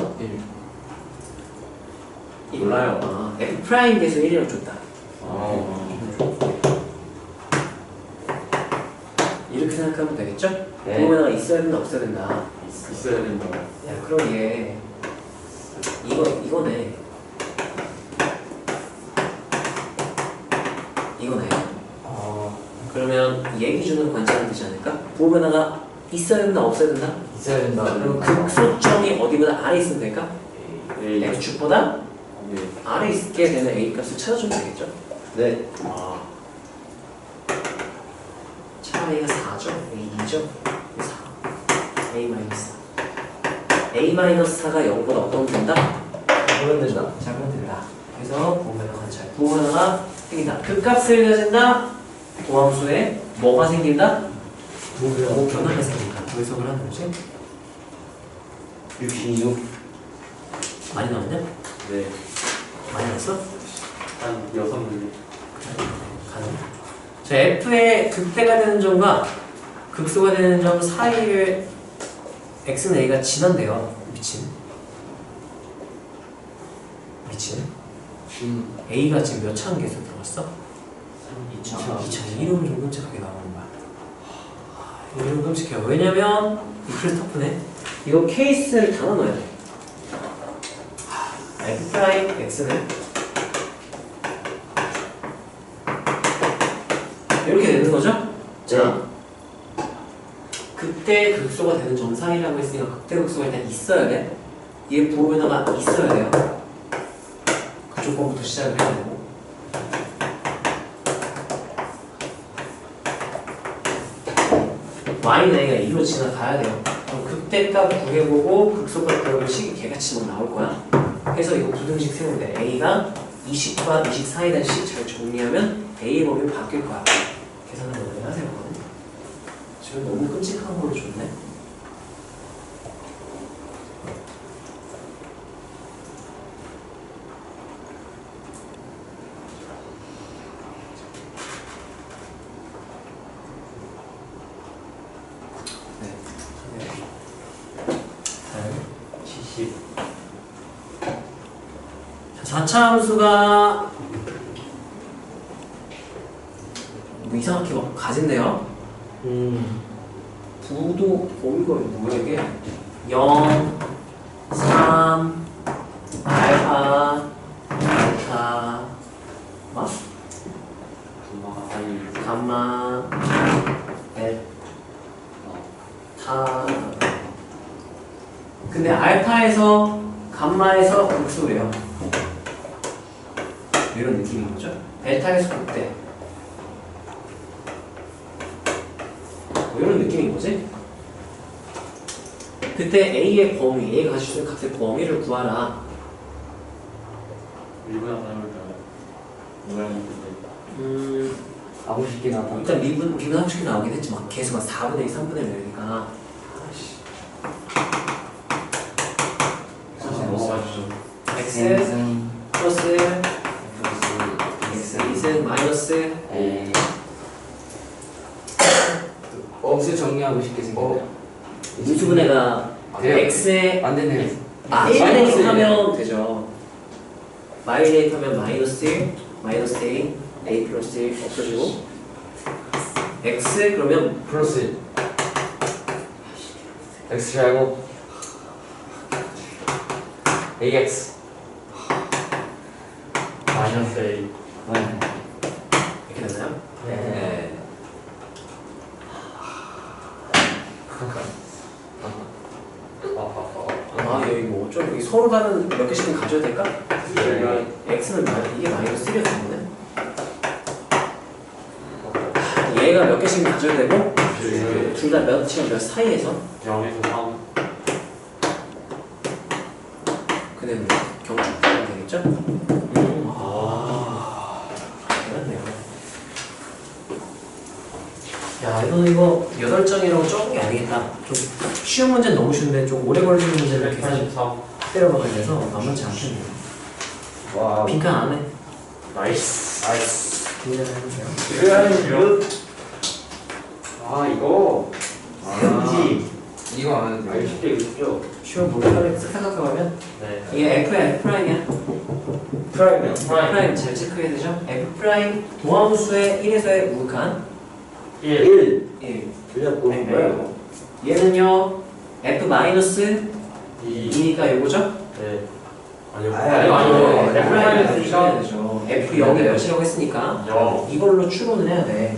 1. 몰라요. 아, F 프라임에서 1이라고 줬다. 이렇게 생각하면 되겠죠? 네. 보호면허가 있어야 된다 없어야 된다. 있어야 된다. 야 그럼 얘 이거네. 그러면 얘 기준으로 관찰하면 되지 않을까? 보호면허가 있어야 된다 없어야 된다? 있어야 된다. 그럼 극소점이 어디보다 아래 있으면 될까? A. X축보다 네. 아래 있게 되는 A 값을 찾아주면 되겠죠? 네. 차이가 4죠? A 2죠? 4 A 마이너스 4 A 마이너스 4가 0보다 어떤 게 된다? 그러면 된다. 작으면 된다. 그래서 보호면허 관찰 보호면허가 생긴다. 극값을 가진다. 도함수에 뭐가 생긴다? 변화가 생긴다. 왜 해석을 하는 거지? 66. 많이 나왔냐? 네. 많이 나왔어? 한 6문제. 가능. 자, F의 극대가 되는 점과 극소가 되는 점 사이를 X는 A가 지난대요. 미친. A가 지금 몇 차 한계에서 들어갔어? 2차. 이름은 좀 끔찍하게 나오는 거야. 이름 끔찍해요. 왜냐면 그래서 터프네. 이거 케이스를 다 나눠야 돼. F 프라임 X는 이렇게 되는 거죠? 자, 극대 극소가 되는 점 사이라고 했으니까 극대 극소가 일단 있어야 돼. 얘 보호면허가 있어야 돼요. 그 조건부터 시작을 해야 되고. Y는 A가 2로 지나가야 돼요. 그럼 극대값 구해보고 극소값 구해보고 식이 개같이 막 나올 거야. 그래서 이거 부등식 세우는데 A가 20과 24에 대한 식 잘 정리하면 A의 범위 바뀔 거야. 계산을 너무 하세요. 지금 너무 끔찍한 걸로 줬네. 네. 70. 4차 함수가 뭐 이상하게 막 가진대요. 부도 범위가 뭐야 이게? 0, 3, 알파, 베타, 뭐? 감마, 베타. 근데 알파에서 감마에서 극소래요. 이런 느낌인 거죠? 베타에서 극대. 뭐 이런 느낌인 거지? 그때 A의 범위, A가 가질 수 있는 값의 범위를 구하라. 일본어 나올까요? 모양이 하고 싶긴 하다. 일단 미분 하고 싶게 나오긴 했지만 계속 막 4분의 2, 3분의 1 이러니까 사실 넘어가시죠. X 플러스 X 2승 마이너스 억수 정리하고 싶게 생겼네. 인수분해가 돼요. X에 안 되네. 마이너스 하면 되죠. 마이너스 하면 마이너스 1, 마이너스 A, A 플러스 1 없어지고 X 그러면 플러스 X 제곱 AX 마이너스 A. 이렇게 되나요? 네. 아 여기 뭐 어쩌 여기 서로 다른 몇 개씩은 가져야 될까? X는 이게 마이너스 3가 되는 얘가 몇 개씩 가져야 되고 둘 다 몇이랑 몇 사이에서 0에서 3. 그는 경축하면 되겠죠? 야, 이거 8점이라고 적은 게 아니겠다. 좀 쉬운 문제는 너무 쉬운데 좀 오래 걸리는 문제를 계산 183. 때려박아야 돼서 만만치 않겠네요. 와. 빈칸 안 해. 나이스. 나이스. 굉장히 해보세요. 아 이거. 왠지. 이거 안 해도 돼. 쉽게 쉽죠. 쉬워 보이게 생각해보면 네. 이게 F야, F 프라임이야. 프라임이요. F 프라임 잘 체크해야 되죠? F 프라임 도함수의 1에서의 우극한 1. 1. 그냥 보는 거야. 얘는요 F 마이너스 2. 2니까 요거죠? 네. 아니요. 아니요, 아니요. F 프라임에서 F 이겨야 되죠. F 0이 몇이라고 했으니까 0. 이걸로 추론을 해야 돼.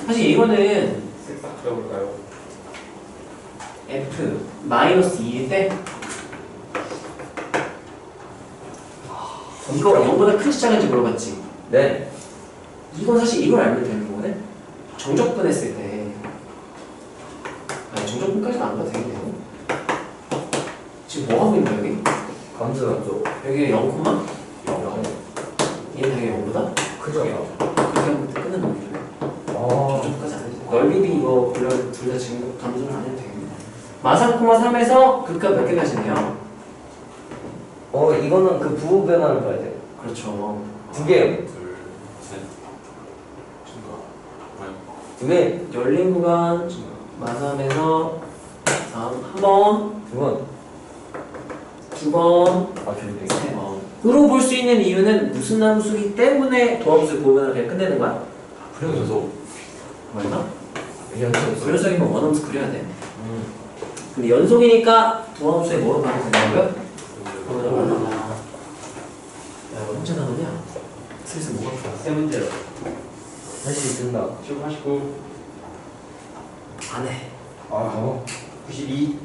사실 이거는 쓱싹 풀어볼까요? F 마이너스 2일 때 이거 0보다 큰지 작은지 물어봤지? 네. 이건 사실 이걸 알면 되는 거거든? 정적분 했을 때 아니 정적분까지는 안 가도 되겠네요. 지금 뭐 하고 있는 거야 여기? 감수. 여기 0, 0? 얘는 당연히 0보다? 그죠? 그렇게 하면 끝는 놈이죠. 아. 정적분까지 안 해도 돼. 넓이비 이거 둘 다 지금 감소를 안 해도 되겠네. 마상, 3에서 극값 몇 개 가시네요? 이거는 그 부호 변화를 봐야 돼. 그렇죠. 두 개요. 둘, 셋. 두 개. 열린 구간 마삼에서 한 번, 두 번. 두 번, 아, 좋네. 세 번. 으로 볼 수 있는 이유는 무슨 함수이기 때문에 도함수 보면을 그냥 끝내는 거야? 불연소. 맞나? 연속. 불연속이면 원함수 그려야 돼. 근데 연속이니까 도함수에 뭐로 가면 된다고요? 야, 이거 혼자 나오냐? 슬슬 뭐가 좋아? 세 문제로. 할 수 있습니다. 89. 안 해. 아. 92.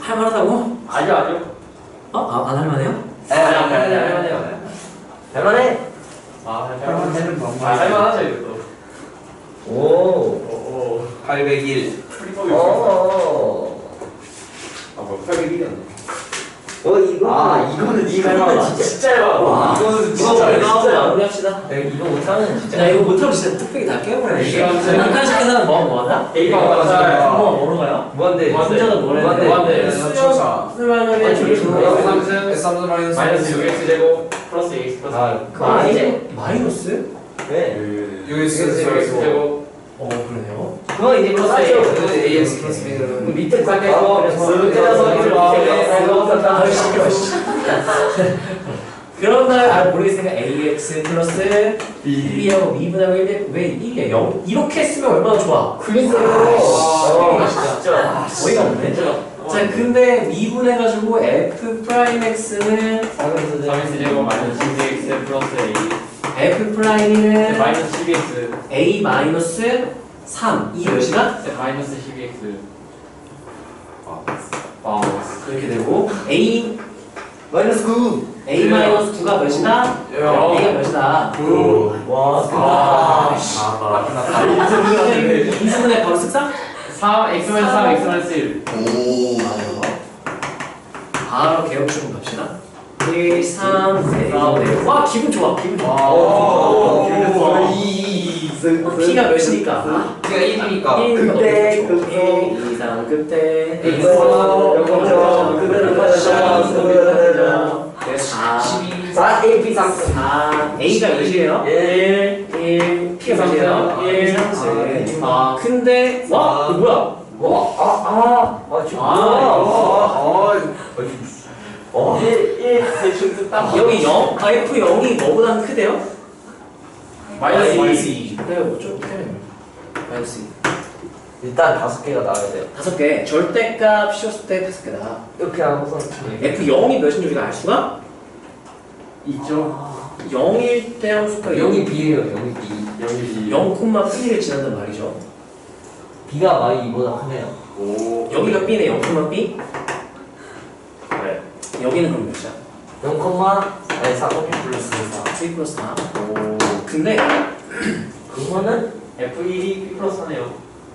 할만하다고? 아니요 아니요. 안 할만해요? 할만해요. 할만해. 아 할만해는 방법이 할만하죠 이것도. 오. 오. 801. 프리법이 아뭐 800이었네. 이거. 이거는 진짜 얇아. 와. 이거는 진짜 진짜 진짜 마무리합시다. 야, 이거 못하면 진짜. 야 이거 못하면 진짜 뚝배기 다 깨버려. 이거 인간식 계산은 뭐 하나? A가 맞아요. 뭐로 가요? 무한대. 문자가 뭐래? 무한대. 추사. 수렴하면 아니, 저기 저기 들어가. 삼승 S3 마이너스 마이너스 6x 제곱 플러스 x 플러스 마이너스? 네. US 6x 제곱 그러네요. 그거 이제 플러스 맞죠? AX 플러스 B는 밑에 깎아서 그래서 때려서 그런 날 모르겠으니까 AX 플러스 B하고 B분하고 1대 왜 1이야? 0? 이렇게 했으면 얼마나 좋아? 진짜 어이가 없네. 자 근데 미분해가지고 F 프라임 X는 3x 제곱 마이너스 12x 플러스 a F 프라임은 마이너스 12x A 마이너스 3 이게 몇이다? 마이너스 12x 그렇게 되고 A 마이너스 9. A 마이너스 9가 몇이다? A가 몇이다? 와. 인수분해 바로 쓱싹? 3x 마이너스 3 x 마이너스 1 맞아요. 바로 개혁충 갑시다. 1, 3, 4, 와 기분 좋아 기분 좋아. P가 몇이니까? P가 1이니까 1 급대 2, 3 급대 그대로 가자. 4 AP 3. 4 A가 몇이에요? 1 P가 몇이에요? 1 3 4 근데 와 이거 뭐야? 여기 0? F 0이 뭐보다 크대요? 마이너스 2 네, 좀 크네요. 마이너스 2 일단 5개가 나와야 돼요. 5개 절대값 씌웠을 때 5개다. 이렇게 하고서 F 0이 몇인지 우리가 알 수가? 있죠 0일 때 함수가 0이 B예요. 0이 B. 0이 0,B를 지난단 말이죠. B가 많이 이보다 크네요. 오 여기가 B네 0,B. 네 여기는 그럼 몇이야? 4 플러스 4 3 플러스 4. 근데 그거는 F1이 B 플러스 하네요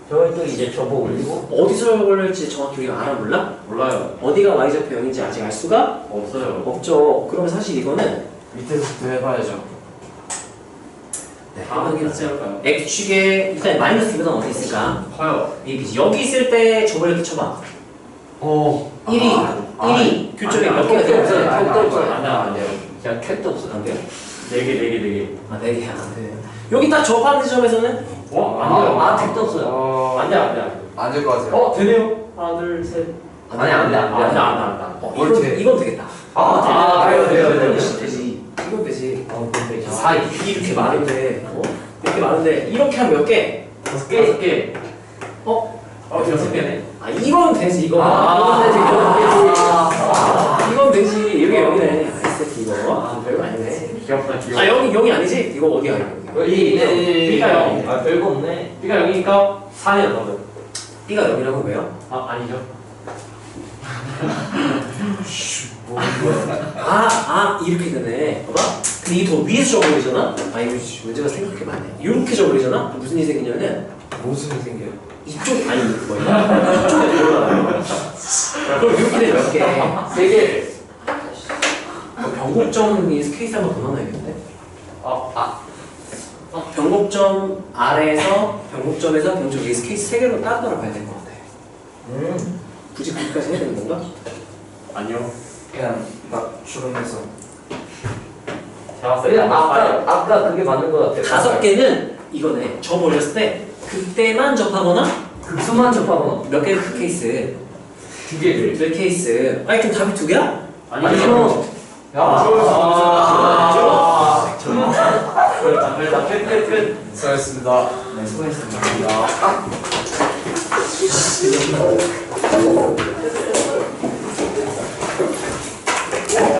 저걸 또 이제 접어 올리고 어디서 걸릴지 정확히 우리가 알아 몰라? 몰라요. 어디가 y좌표 0인지 아직 알 수가 없어요. 없죠. 그러면 사실 이거는 밑에서부터 해봐야죠. 네, 다음 해보긴 게 하죠. 할까요? x축에 일단 마이너스 B보다 어디 있을까? 커요. 여기 있을 때 저걸 이렇게 쳐봐. 1이 1이 교점이 몇 개가 되어 있어요? 캡도 없어요. 안 돼요. 그냥 캡도 없어요. 안 돼요? 4개. 아, 4개 안 돼. 여기 딱 접하는 지점에서는 안 돼요. 캡도 없어요. 안 돼. 안 될 것 같아요. 되네요. 하나, 둘, 셋. 아니 안 돼. 이건 되겠다. 돼요. 되지. 이건 되지. 근데 아, 이렇게 많은데, 이렇게 많은데 이렇게 하면 몇 개? 5개. 어? 6개네. 아, 이건 되지. 이거. 이건 되지. 이게 여기네. 아이스 이거. 별거 아니네. 귀엽다. 아, 여기 아니지? 이거 어디야 이거? B가 0. 아 별거 없네. B가 0이니까 4네요, 너는. B가 0이라고 왜요? 아니죠. 이렇게 되네. 봐봐. 근데 이게 더 위에서 접어버리잖아? 아, 이거 문제가 생각해봐야 돼. 이렇게 접어버리잖아? 무슨 일이 생기냐면, 무슨 일 생겨요? 이쪽, 아니, 뭐야. 이쪽으로 돌아가요. 그럼 이렇게 되면 몇 개? 3개. 변곡점이 케이스 한번 더 넣어놔야겠는데? 변곡점 아래에서 변곡점에서 변곡점 위에서 케이스 3개로 따로 봐야 될 것 같아. 굳이 그렇게까지 해야 되는 건가? 아니요. 그냥 막 주름해서. 제가 봤을 때 아까 그게 맞는 것 같아요. 5개는 이거네. 접 올렸을 때 그때만 접하거나 극수만 접하고 몇 개의 그 케이스 2개를. 몇 케이스. 아니 그럼 답이 2개야? 아니죠. 끝. 수고하셨습니다. 네, 수고했습니다.